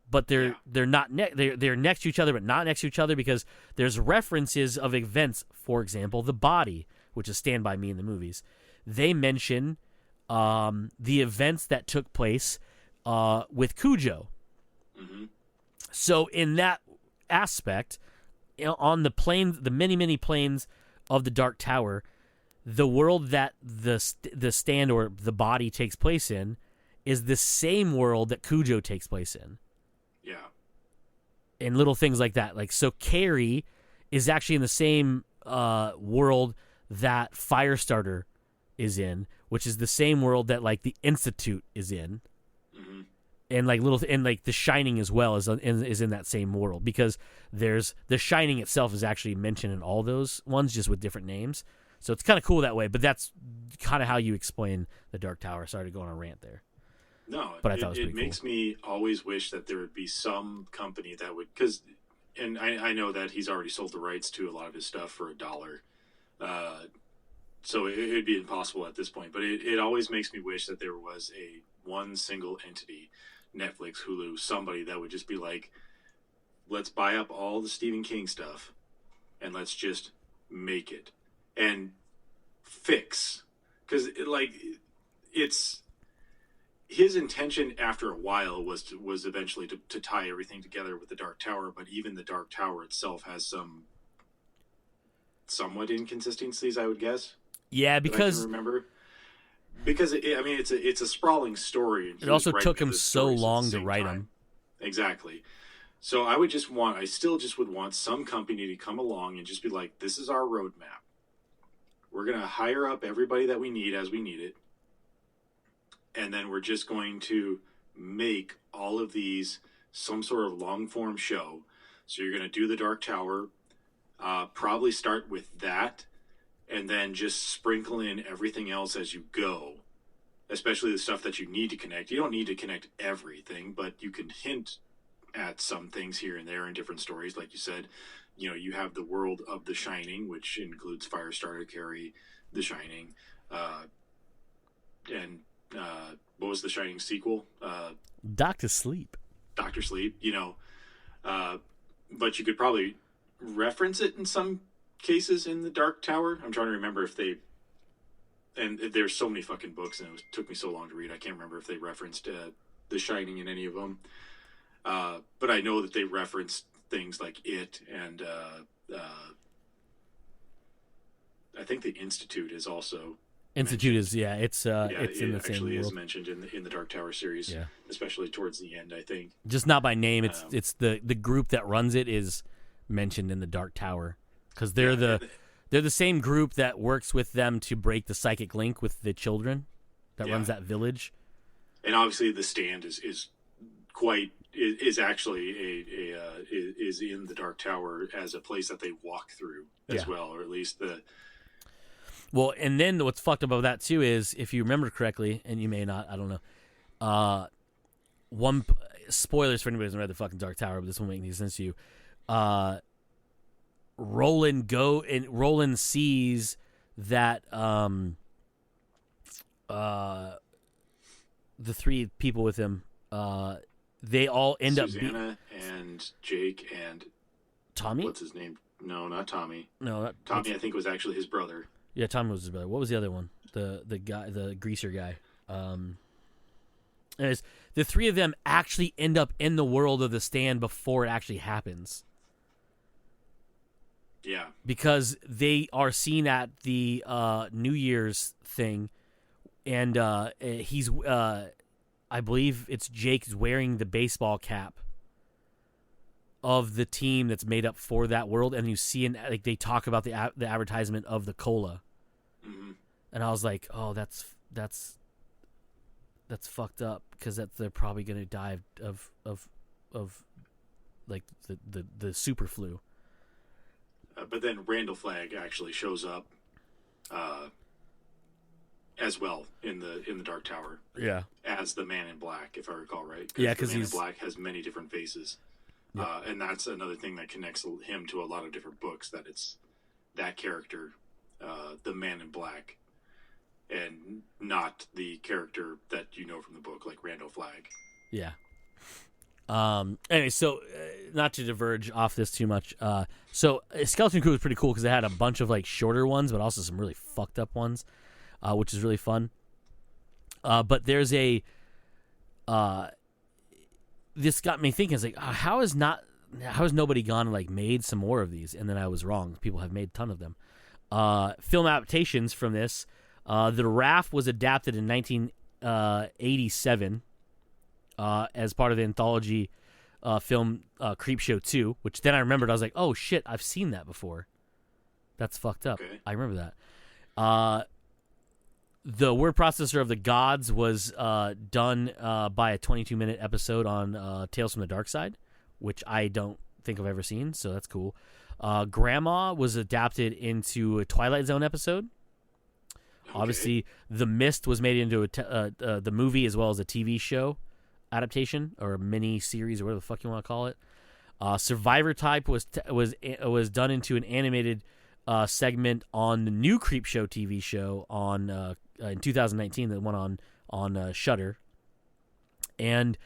But they're not they're next to each other, but not next to each other because there's references of events. For example, The Body, which is Stand By Me in the movies, they mention the events that took place with Cujo. Mm-hmm. So in that aspect, on the planes, the many planes of the Dark Tower, the world that the stand or the body takes place in is the same world that Cujo takes place in. Yeah. And little things like that. Like, so Carrie is actually in the same world that Firestarter is in, which is the same world that, like, the Institute is in. Mm-hmm. And like The Shining as well is in that same world, because there's The Shining itself is actually mentioned in all those ones, just with different names. So it's kind of cool that way. But that's kind of how you explain the Dark Tower. Sorry to go on a rant there. No, but I thought it was pretty cool. Makes me always wish that there would be some company that would, because, and I know that he's already sold the rights to a lot of his stuff for $1. So it would be impossible at this point. But it always makes me wish that there was one single entity, Netflix, Hulu, somebody that would just be like, let's buy up all the Stephen King stuff and let's just make it and fix. Because it's his intention after a while was eventually to tie everything together with the Dark Tower, but even the Dark Tower itself has some somewhat inconsistencies, I would guess. Yeah, because remember, because it's a sprawling story. It also took him so long to write them. Exactly. So I still would want some company to come along and just be like, this is our roadmap. We're going to hire up everybody that we need as we need it. And then we're just going to make all of these some sort of long form show. So you're going to do the Dark Tower, probably start with that, and then just sprinkle in everything else as you go, especially the stuff that you need to connect. You don't need to connect everything, but you can hint at some things here and there in different stories. Like you said, you have the world of The Shining, which includes Firestarter, Carrie, The Shining, and what was The Shining sequel? Doctor Sleep. Doctor Sleep, but you could probably reference it in some cases in the Dark Tower. I'm trying to remember if they, and there's so many fucking books and it took me so long to read, I can't remember if they referenced The Shining in any of them. But I know that they referenced things like it, and I think the Institute is also Institute mentioned. It's in the same actually world. Is mentioned in the Dark Tower series, especially towards the end, I think. Just not by name. It's the group that runs it is mentioned in the Dark Tower, because they're the same group that works with them to break the psychic link with the children that runs that village. And obviously, the Stand is actually is in the Dark Tower as a place that they walk through as well, or at least the. Well, and then what's fucked up about that too is, if you remember correctly, and you may not, I don't know. Spoilers for anybody who hasn't read the fucking Dark Tower, but this won't make any sense to you. Roland sees that the three people with him, they all end up Susanna and Jake and Tommy. What's his name? No, not Tommy. No, Tommy. I think was actually his brother. Yeah, Tommy was his brother. What was the other one? The guy, the greaser guy. Anyways, the three of them actually end up in the world of the Stand before it actually happens. Yeah. Because they are seen at the New Year's thing, and he's, I believe it's Jake's wearing the baseball cap of the team that's made up for that world, and you see, they talk about the advertisement of the cola, and I was like, oh, that's fucked up, because they're probably gonna die of like the super flu. But then Randall Flagg actually shows up as well in the Dark Tower. Yeah, as the Man in Black, if I recall right. Yeah, because the Man in Black has many different faces, and that's another thing that connects him to a lot of different books. That it's that character, the Man in Black, and not the character that you know from the book, like Randall Flagg. Yeah. Anyway, so not to diverge off this too much. So Skeleton Crew was pretty cool because they had a bunch of shorter ones, but also some really fucked up ones, which is really fun. But there's this got me thinking. It's like, how has nobody gone and like made some more of these? And then I was wrong. People have made a ton of them. Film adaptations from this. The Raft was adapted in 1987 as part of the anthology film Creepshow 2, which then I remembered. I was like, oh shit, I've seen that before. That's fucked up. Okay. I remember that. The Word Processor of the Gods was done by a 22-minute episode on Tales from the Dark Side, which I don't think I've ever seen, so that's cool. Grandma was adapted into a Twilight Zone episode. Okay. Obviously, The Mist was made into the movie as well as a TV show adaptation or a mini series or whatever the fuck you want to call it. Survivor Type was done into an animated segment on the new Creepshow TV show on in 2019 that went on Shudder. And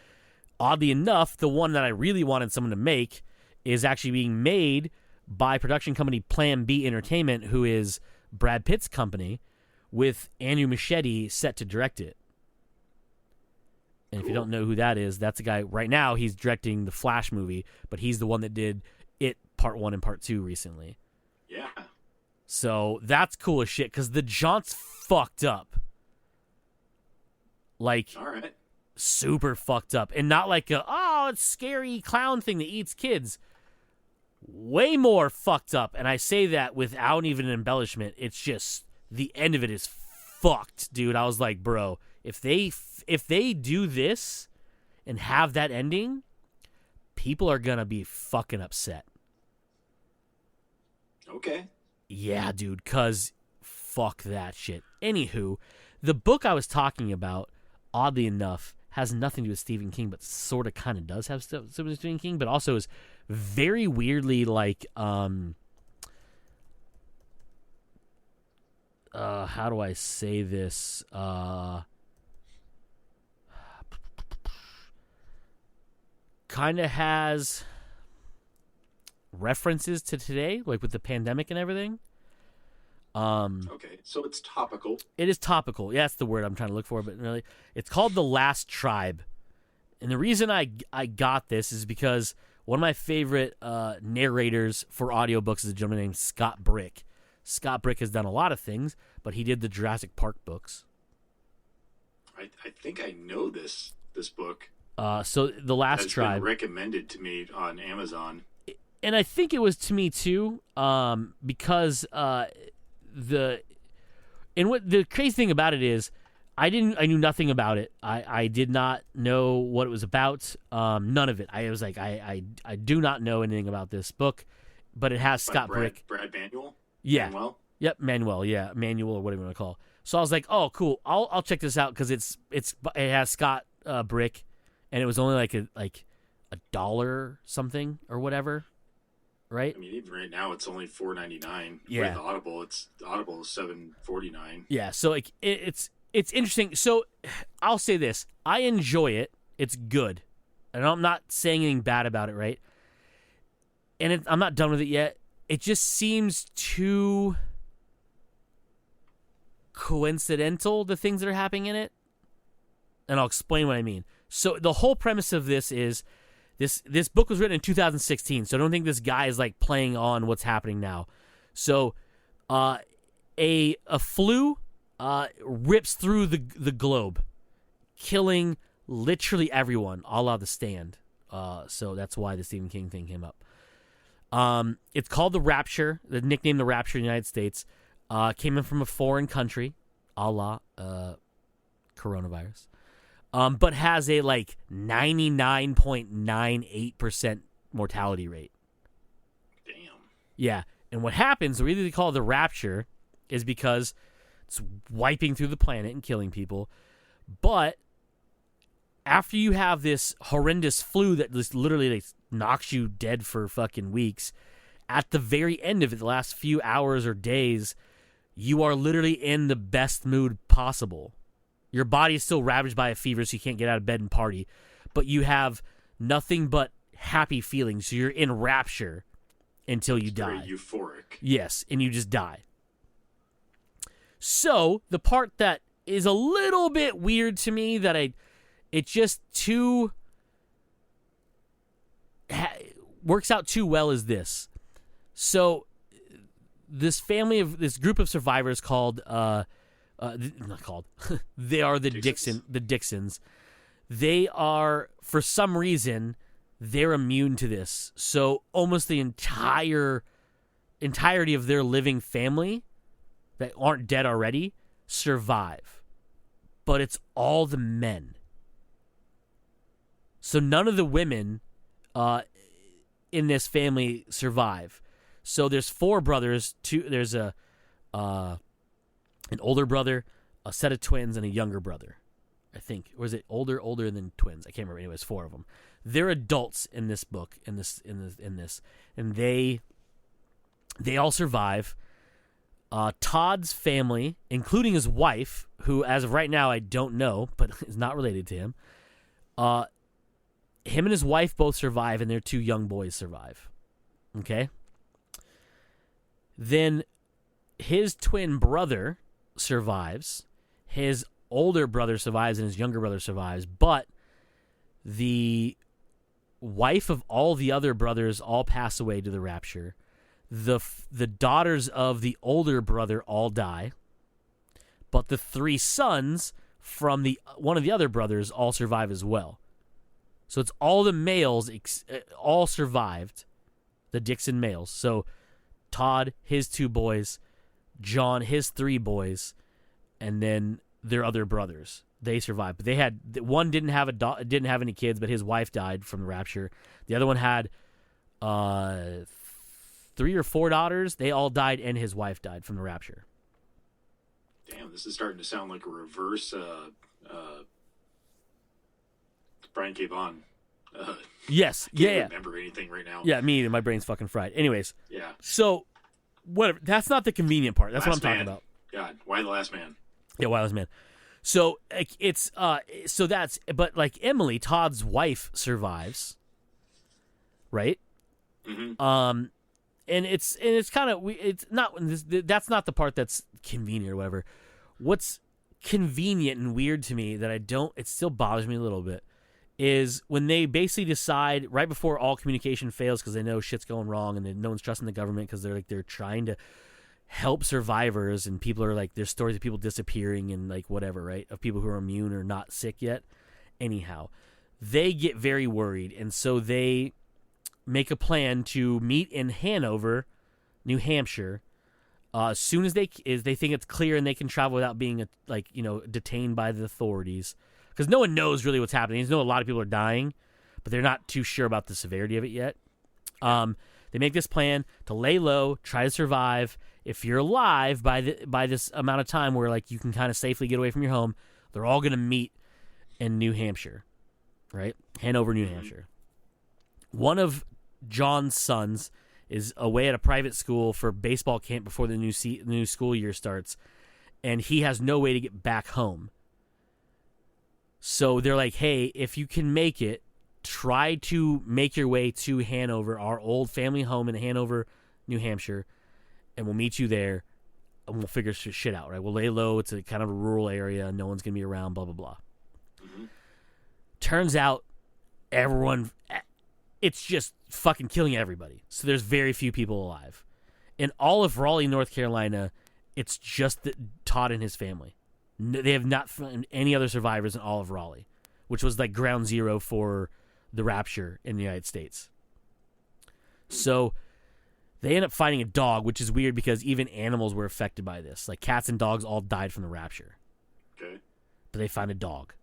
oddly enough, the one that I really wanted someone to make is actually being made by production company Plan B Entertainment, who is Brad Pitt's company, with Andrew Muschietti set to direct it. And if you don't know who that is, that's a guy right now. He's directing the Flash movie, but he's the one that did It Part 1 and Part 2 recently. Yeah. So that's cool as shit because the jaunt's fucked up. Like, all right. Super fucked up. And not like it's scary clown thing that eats kids. Way more fucked up. And I say that without even an embellishment. It's just, the end of it is fucked, dude. I was like, bro, if they do this and have that ending, people are gonna be fucking upset. Okay. Yeah, dude, because fuck that shit. Anywho, the book I was talking about, oddly enough, has nothing to do with Stephen King, but sort of kind of does have something to do with Stephen King, but also is very weirdly like, how do I say this? Kind of has references to today, like with the pandemic and everything. Okay, so it's topical. It is topical. Yeah, that's the word I'm trying to look for, but really, it's called The Last Tribe. And the reason I got this is because one of my favorite narrators for audiobooks is a gentleman named Scott Brick. Scott Brick has done a lot of things, but he did the Jurassic Park books. I think I know this book. So The Last Tribe been recommended to me on Amazon, and I think it was to me too, because the crazy thing about it is I knew nothing about it. I did not know what it was about. None of it. I was like, I do not know anything about this book, but it has Scott Brick. Brad Manuel? Yeah. Manuel? Yep, Manuel. Yeah, Manuel or whatever you want to call it. So I was like, oh, cool. I'll check this out because it has Scott Brick, and it was only like a $1 something or whatever, right? I mean, even right now it's only $4.99. Yeah. With Audible, Audible is $7.49. Yeah. So like it's interesting. So I'll say this: I enjoy it. It's good, and I'm not saying anything bad about it, right? And I'm not done with it yet. It just seems too coincidental, the things that are happening in it. And I'll explain what I mean. So the whole premise of this is this book was written in 2016, so I don't think this guy is like playing on what's happening now. So a flu rips through the globe, killing literally everyone, a la The Stand. So that's why the Stephen King thing came up. It's called The Rapture. The nickname The Rapture in the United States came in from a foreign country, a la coronavirus, but has a like 99.98% mortality rate. Damn. Yeah, and what happens, the reason they call it The Rapture is because it's wiping through the planet and killing people, but after you have this horrendous flu that just literally like, knocks you dead for fucking weeks, at the very end of it, the last few hours or days, you are literally in the best mood possible. Your body is still ravaged by a fever, so you can't get out of bed and party, but you have nothing but happy feelings. So you're in rapture until you die. Very euphoric. Yes, and you just die. So the part that is a little bit weird to me that it just works out too well as this. So this group of survivors called not called they are the Dixons. They are, for some reason, they're immune to this. So almost the entirety of their living family that aren't dead already survive. But it's all the men. So none of the women in this family survive. So there's 4 brothers. There's an older brother, a set of twins, and a younger brother. I think, or is it older than twins? I can't remember. Anyways, 4 of them. They're adults in this book, in this, and they all survive. Todd's family, including his wife, who as of right now I don't know, but is not related to him. Him and his wife both survive, and their 2 young boys survive. Okay. Then his twin brother survives. His older brother survives, and his younger brother survives. But the wife of all the other brothers all pass away to the rapture. The daughters of the older brother all die. But the 3 sons from one of the other brothers all survive as well. So it's all the males all survived, the Dixon males. So Todd, his 2 boys, John, his 3 boys, and then their other brothers. They survived, but one didn't have any kids, but his wife died from the rapture. The other one had 3 or 4 daughters. They all died, and his wife died from the rapture. Damn, this is starting to sound like a reverse Brian K. Vaughan. Yes. I can't remember anything right now. Yeah, me either. My brain's fucking fried. Anyways. Yeah. So, whatever. That's not the convenient part. That's what I'm talking about. God, why the last man? Yeah, why the last man? So it's but like Emily, Todd's wife, survives. Right. Mm-hmm. And it's kind of that's not the part that's convenient or whatever. What's convenient and weird to me that it still bothers me a little bit is when they basically decide right before all communication fails because they know shit's going wrong and no one's trusting the government because they're trying to help survivors, and people are like, there's stories of people disappearing and like whatever, right, of people who are immune or not sick yet. Anyhow, they get very worried, and so they make a plan to meet in Hanover, New Hampshire, as soon as they think it's clear and they can travel without being detained by the authorities, because no one knows really what's happening. They know a lot of people are dying, but they're not too sure about the severity of it yet. They make this plan to lay low, try to survive. If you're alive by this amount of time where like you can kind of safely get away from your home, they're all going to meet in New Hampshire, right? Hanover, New Hampshire. One of John's sons is away at a private school for baseball camp before the new school year starts, and he has no way to get back home. So they're like, hey, if you can make it, try to make your way to Hanover, our old family home in Hanover, New Hampshire, and we'll meet you there, and we'll figure shit out, right? We'll lay low. It's a kind of a rural area. No one's going to be around, blah, blah, blah. Mm-hmm. Turns out it's just fucking killing everybody. So there's very few people alive. In all of Raleigh, North Carolina, it's just Todd and his family. They have not found any other survivors in all of Raleigh, which was like ground zero for the rapture in the United States. So they end up finding a dog, which is weird because even animals were affected by this. Like cats and dogs all died from the rapture. Okay. But they find a dog,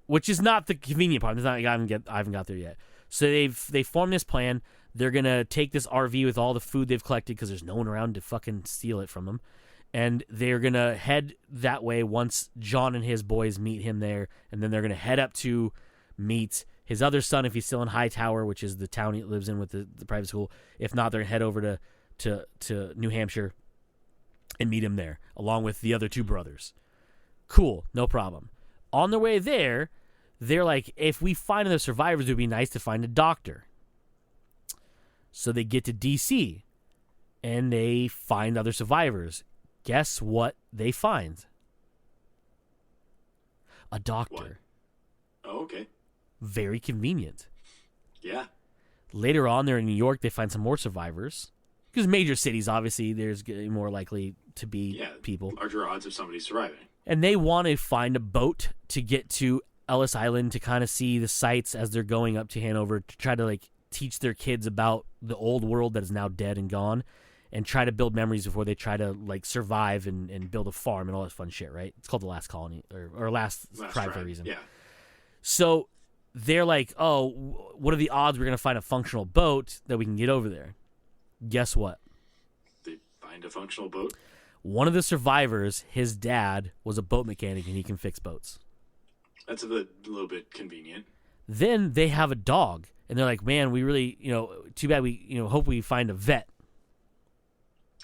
which is not the convenient part. I haven't got there yet. So they form this plan. They're going to take this RV with all the food they've collected because there's no one around to fucking steal it from them. And they're going to head that way once John and his boys meet him there. And then they're going to head up to meet his other son if he's still in Hightower, which is the town he lives in with the private school. If not, they're going to head over to New Hampshire and meet him there, along with the other 2 brothers. Cool, no problem. On their way there, they're like, if we find other survivors, it would be nice to find a doctor. So they get to D.C., and they find other survivors. Guess what they find? A doctor. Oh, okay. Very convenient. Yeah. Later on, they're in New York. They find some more survivors. Because major cities, obviously, there's more likely to be Yeah. people. Larger odds of somebody surviving. And they want to find a boat to get to Ellis Island to kind of see the sights as they're going up to Hanover to try to like teach their kids about the old world that is now dead and gone and try to build memories before they try to like survive and build a farm and all that fun shit, right? It's called The Last Colony or Last Tribe for a reason. Yeah. So they're like, oh, what are the odds we're going to find a functional boat that we can get over there? Guess what? They find a functional boat. One of the survivors, his dad, was a boat mechanic and he can fix boats. That's a little bit convenient. Then they have a dog, and they're like, man, we really, too bad we, hope we find a vet.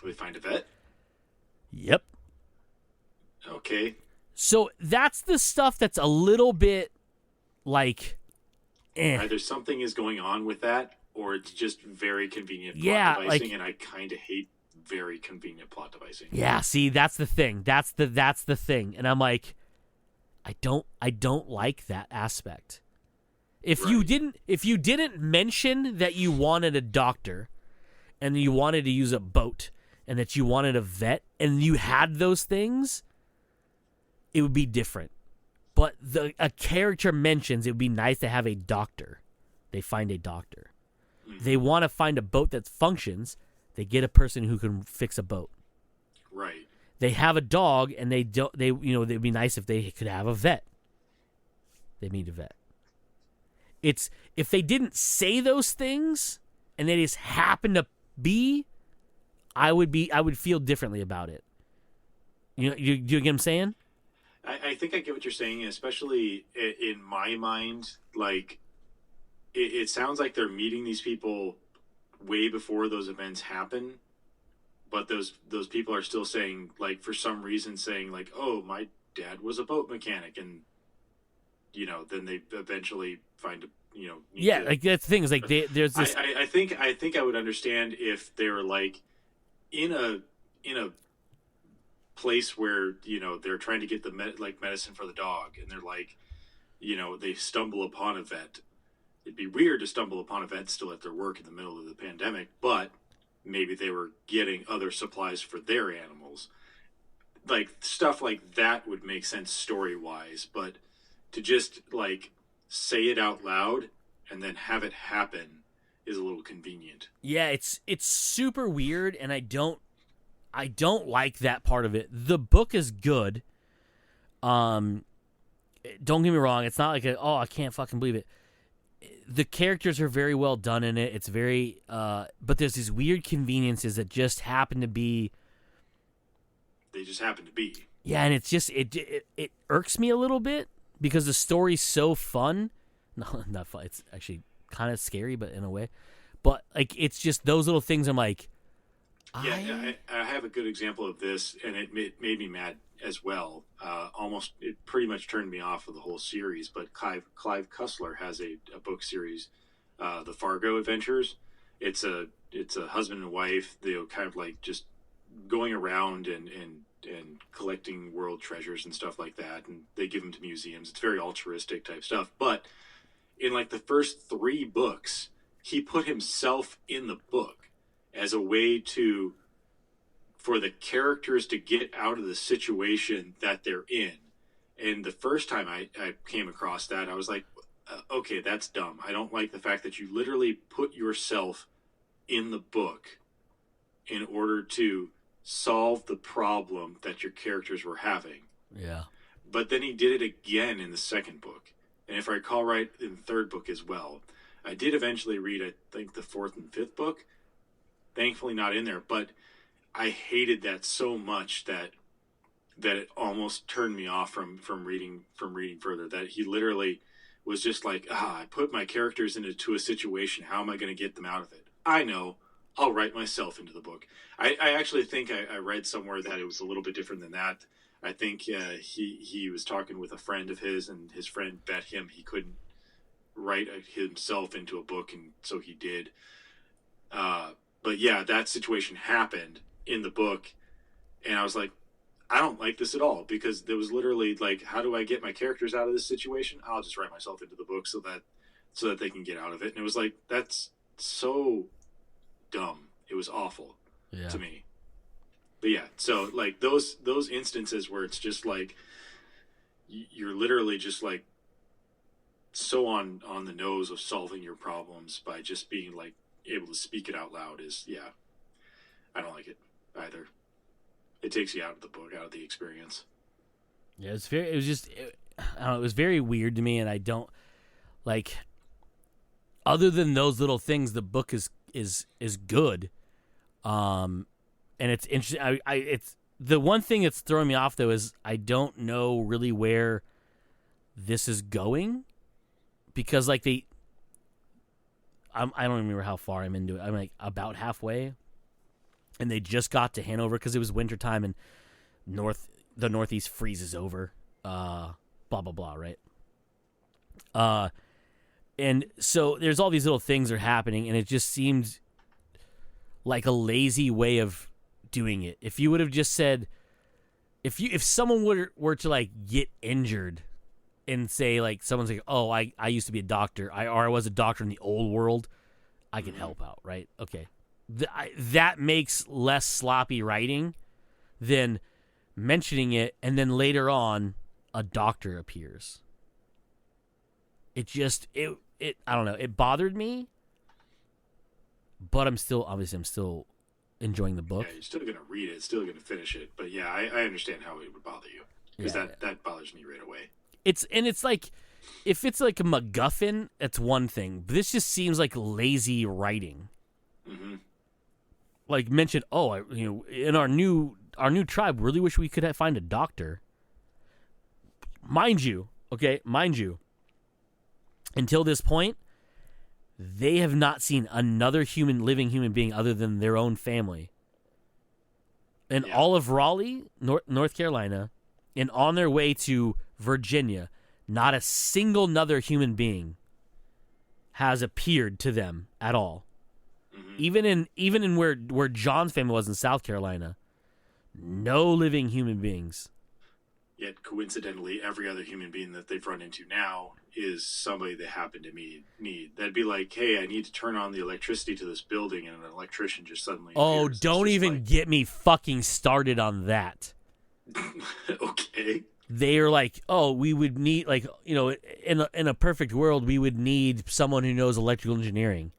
We find a vet? Yep. Okay. So that's the stuff that's a little bit like, Either something is going on with that, or it's just very convenient plot devising, and I kind of hate very convenient plot devising. Yeah, see, that's the thing. That's the thing. And I'm like, I don't like that aspect. If you didn't mention that you wanted a doctor and you wanted to use a boat and that you wanted a vet and you had those things, it would be different. But a character mentions it would be nice to have a doctor. They find a doctor. Mm-hmm. They want to find a boat that functions. They get a person who can fix a boat. Right. They have a dog, and they'd be nice if they could have a vet. They need a vet. It's if they didn't say those things and they just happen to be, I would feel differently about it. You get what I'm saying? I think I get what you're saying, especially in my mind. Like, it sounds like they're meeting these people way before those events happen, but those people are still saying, like, for some reason saying, like, oh, my dad was a boat mechanic, and then they eventually find like that's the thing is like there's this. I think I would understand if they were like in a place where they're trying to get the medicine for the dog, and they're like they stumble upon a vet. It'd be weird to stumble upon a vet still at their work in the middle of the pandemic, but maybe they were getting other supplies for their animals. Like, stuff like that would make sense story-wise, but to just, like, say it out loud and then have it happen is a little convenient. Yeah, it's super weird, and I don't like that part of it. The book is good. Don't get me wrong, it's not like I can't fucking believe it. The characters are very well done in it. It's very, but there's these weird conveniences that just happen to be. They just happen to be. Yeah, and it's just it irks me a little bit because the story's so fun. No, not fun. It's actually kind of scary, but in a way. But like, it's just those little things. I'm like, I have a good example of this, and it made me mad as well. It pretty much turned me off of the whole series. But Clive Cussler has a book series, The Fargo Adventures. It's a husband and wife. They're kind of like just going around and collecting world treasures and stuff like that, and they give them to museums. It's very altruistic type stuff. But in like the first 3 books, he put himself in the book as a way for the characters to get out of the situation that they're in. And the first time I came across that, I was like, okay, that's dumb. I don't like the fact that you literally put yourself in the book in order to solve the problem that your characters were having. Yeah. But then he did it again in the second book. And if I recall right, in the third book as well. I did eventually read, I think, the 4th and 5th book. Thankfully not in there, but I hated that so much that it almost turned me off from reading further. That he literally was just like, I put my characters into a situation. How am I going to get them out of it? I know. I'll write myself into the book. I actually think I read somewhere that it was a little bit different than that. I think he was talking with a friend of his, and his friend bet him he couldn't write himself into a book, and so he did. But yeah, that situation happened in the book, and I was like, I don't like this at all, because there was literally like, how do I get my characters out of this situation? I'll just write myself into the book so that they can get out of it. And it was like, that's so dumb. It was awful to me. But yeah, so like those instances where it's just like you're literally just like so on the nose of solving your problems by just being like able to speak it out loud is, yeah, I don't like it either. It takes you out of the book, out of the experience. Yeah, I don't know, it was very weird to me, and I don't like. Other than those little things, the book is good, and it's interesting. It's the one thing that's throwing me off though is I don't know really where this is going, because like I don't remember how far I'm into it. I'm like about halfway. And they just got to Hanover because it was wintertime and the Northeast freezes over. Blah, blah, blah, right? And so there's all these little things that are happening, and it just seemed like a lazy way of doing it. If you would have just said, if someone were to like get injured and say like someone's like, oh, I used to be a doctor, or I was a doctor in the old world, I can help out, right? Okay. That makes less sloppy writing than mentioning it and then later on a doctor appears. It I don't know, it bothered me, but I'm still enjoying the book. Yeah, you're still gonna read it, still gonna finish it, but yeah, I understand how it would bother you, because that bothers me right away. It's like, if it's like a MacGuffin, that's one thing, but this just seems like lazy writing. Mm-hmm. Like mention, in our new tribe, really wish we could find a doctor. Mind you, until this point, they have not seen another living human being other than their own family. In all of Raleigh, North Carolina, and on their way to Virginia, not a single other human being has appeared to them at all. Mm-hmm. Even in where John's family was in South Carolina, no living human beings. Yet coincidentally, every other human being that they've run into now is somebody they happen to need. That'd be like, hey, I need to turn on the electricity to this building, and an electrician just suddenly appears. It's don't even like... get me fucking started on that. Okay. They are like, oh, we would need, like, in a perfect world, we would need someone who knows electrical engineering.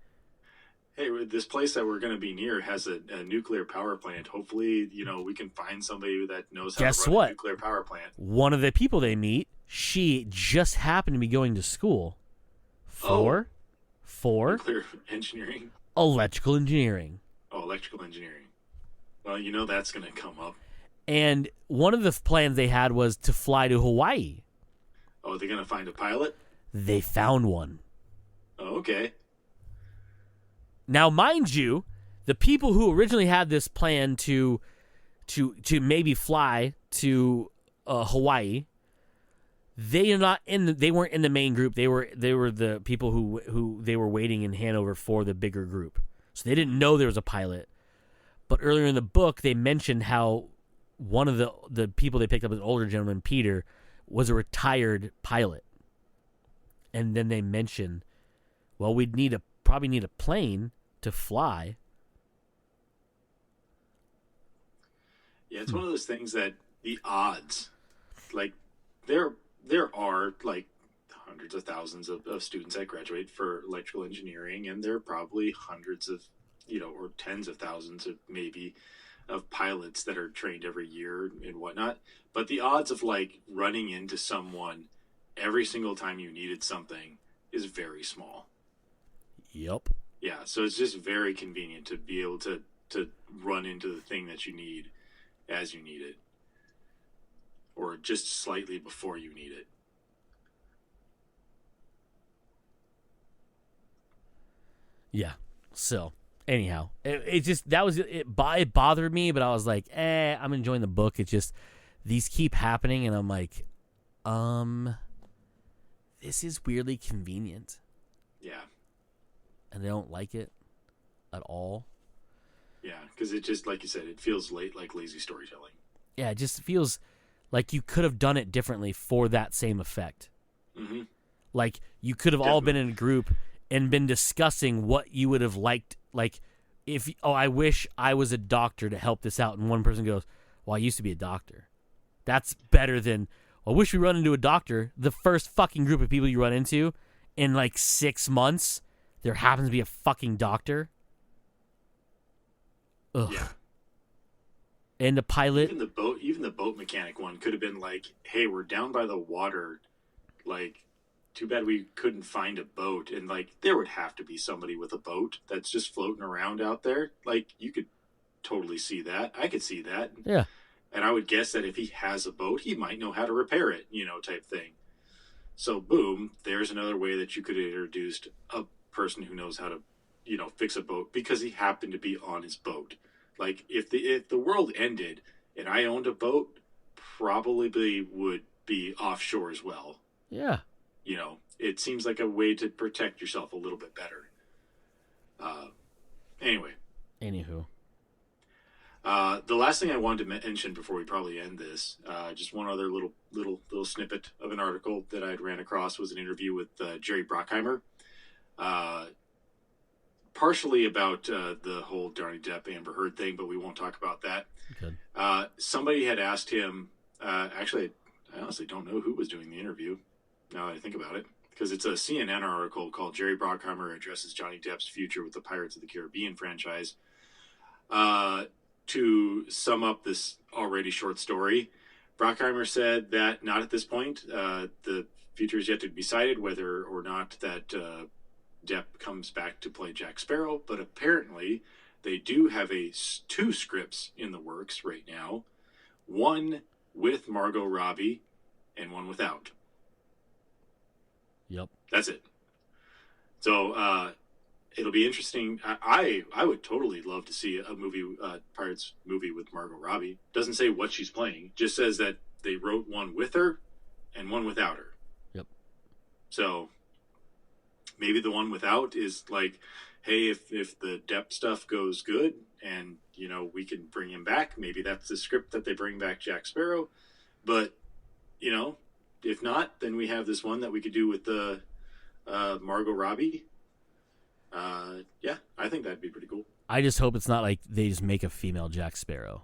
Hey, this place that we're going to be near has a nuclear power plant. Hopefully, we can find somebody that knows how to run a nuclear power plant. One of the people they meet, she just happened to be going to school for nuclear engineering? Electrical engineering. Oh, electrical engineering. Well, that's going to come up. And one of the plans they had was to fly to Hawaii. Oh, they're going to find a pilot? They found one. Oh, okay. Now, mind you, the people who originally had this plan to maybe fly to Hawaii, they weren't in the main group. They were the people who they were waiting in Hanover for the bigger group. So they didn't know there was a pilot. But earlier in the book, they mentioned how one of the people they picked up, an older gentleman, Peter, was a retired pilot. And then they mentioned, well, we'd probably need a plane to fly. Yeah, it's one of those things that the odds, like, there are like hundreds of thousands of students that graduate for electrical engineering, and there are probably hundreds of, or tens of thousands of maybe of pilots that are trained every year and whatnot. But the odds of like running into someone every single time you needed something is very small. Yep. Yeah, so it's just very convenient to be able to run into the thing that you need as you need it, or just slightly before you need it. Yeah. So, anyhow, it bothered me, but I was like, I'm enjoying the book. It's just these keep happening, and I'm like, this is weirdly convenient. Yeah. And I don't like it at all. Yeah, because it just, like you said, it feels like lazy storytelling. Yeah, it just feels like you could have done it differently for that same effect. Mm-hmm. Like, you could have all been in a group and been discussing what you would have liked. Like, I wish I was a doctor to help this out. And one person goes, well, I used to be a doctor. That's better than, I wish we run into a doctor. The first fucking group of people you run into in like 6 months, there happens to be a fucking doctor. Ugh. Yeah. And the pilot. Even the boat mechanic one could have been like, hey, we're down by the water. Like, too bad we couldn't find a boat. And like, there would have to be somebody with a boat that's just floating around out there. Like, you could totally see that. I could see that. Yeah. And I would guess that if he has a boat, he might know how to repair it, type thing. So, boom, there's another way that you could have introduced a person who knows how to, fix a boat because he happened to be on his boat. Like, if the world ended and I owned a boat, probably would be offshore as well. Yeah. It seems like a way to protect yourself a little bit better. Anywho. The last thing I wanted to mention before we probably end this, just one other little snippet of an article that I'd ran across was an interview with Jerry Bruckheimer, partially about the whole Johnny Depp Amber Heard thing, but we won't talk about that. Good. Somebody had asked him. Actually, I honestly don't know who was doing the interview. Now that I think about it, because it's a CNN article called "Jerry Bruckheimer Addresses Johnny Depp's Future with the Pirates of the Caribbean Franchise." To sum up this already short story, Bruckheimer said that not at this point. The future is yet to be decided whether or not that Depp comes back to play Jack Sparrow, but apparently they do have 2 scripts in the works right now, one with Margot Robbie and one without. Yep. That's it. So it'll be interesting. I would totally love to see a movie, Pirates movie with Margot Robbie. Doesn't say what she's playing. Just says that they wrote one with her and one without her. Yep. So maybe the one without is like, hey, if the Depp stuff goes good and, we can bring him back, maybe that's the script that they bring back Jack Sparrow. But, if not, then we have this one that we could do with the Margot Robbie. Yeah, I think that'd be pretty cool. I just hope it's not like they just make a female Jack Sparrow.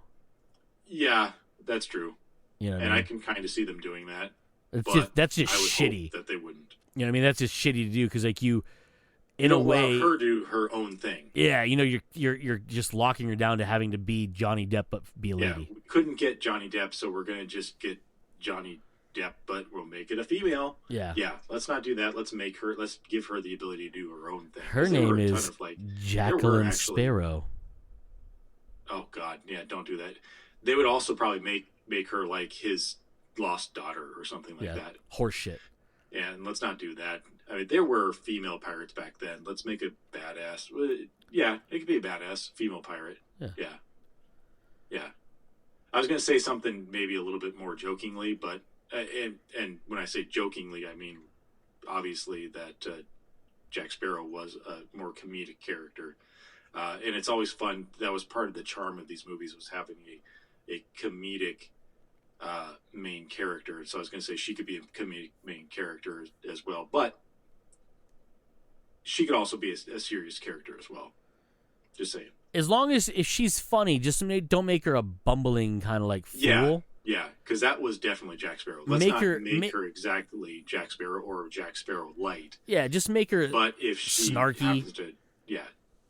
Yeah, that's true. And I can kind of see them doing that. That's just I would shitty. hope that they wouldn't. You know what I mean? That's just shitty to do because, like, in a way, her do her own thing. Yeah, you're just locking her down to having to be Johnny Depp but be a lady. Yeah, we couldn't get Johnny Depp, so we're gonna just get Johnny Depp, but we'll make it a female. Yeah. Let's not do that. Let's give her the ability to do her own thing. Her name is Jacqueline Sparrow. Oh God, yeah, don't do that. They would also probably make her like his lost daughter or something like that. Horseshit. Yeah, and let's not do that. I mean, there were female pirates back then. Let's make a badass. Yeah, it could be a badass female pirate. Yeah. I was going to say something maybe a little bit more jokingly, but and when I say jokingly, I mean obviously that Jack Sparrow was a more comedic character, and it's always fun. That was part of the charm of these movies, was having a comedic main character. So I was going to say she could be a comedic main character as well, but she could also be a serious character as well. Just saying. As long as if she's funny, just don't make her a bumbling kind of like fool. Yeah, because that was definitely Jack Sparrow. Let's not make her exactly Jack Sparrow or Jack Sparrow light. Yeah, just make her. But if she snarky, happens to,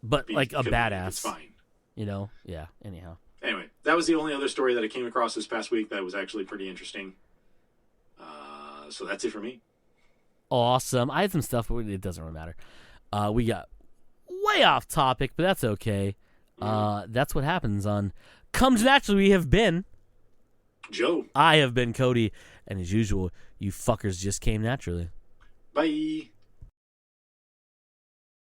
but like a badass, it's fine. Yeah. Anyhow. Anyway, that was the only other story that I came across this past week that was actually pretty interesting. So that's it for me. Awesome. I had some stuff, but it doesn't really matter. We got way off topic, but that's okay. That's what happens on Comes Naturally. We have been Joe. I have been Cody, and as usual, you fuckers just came naturally. Bye.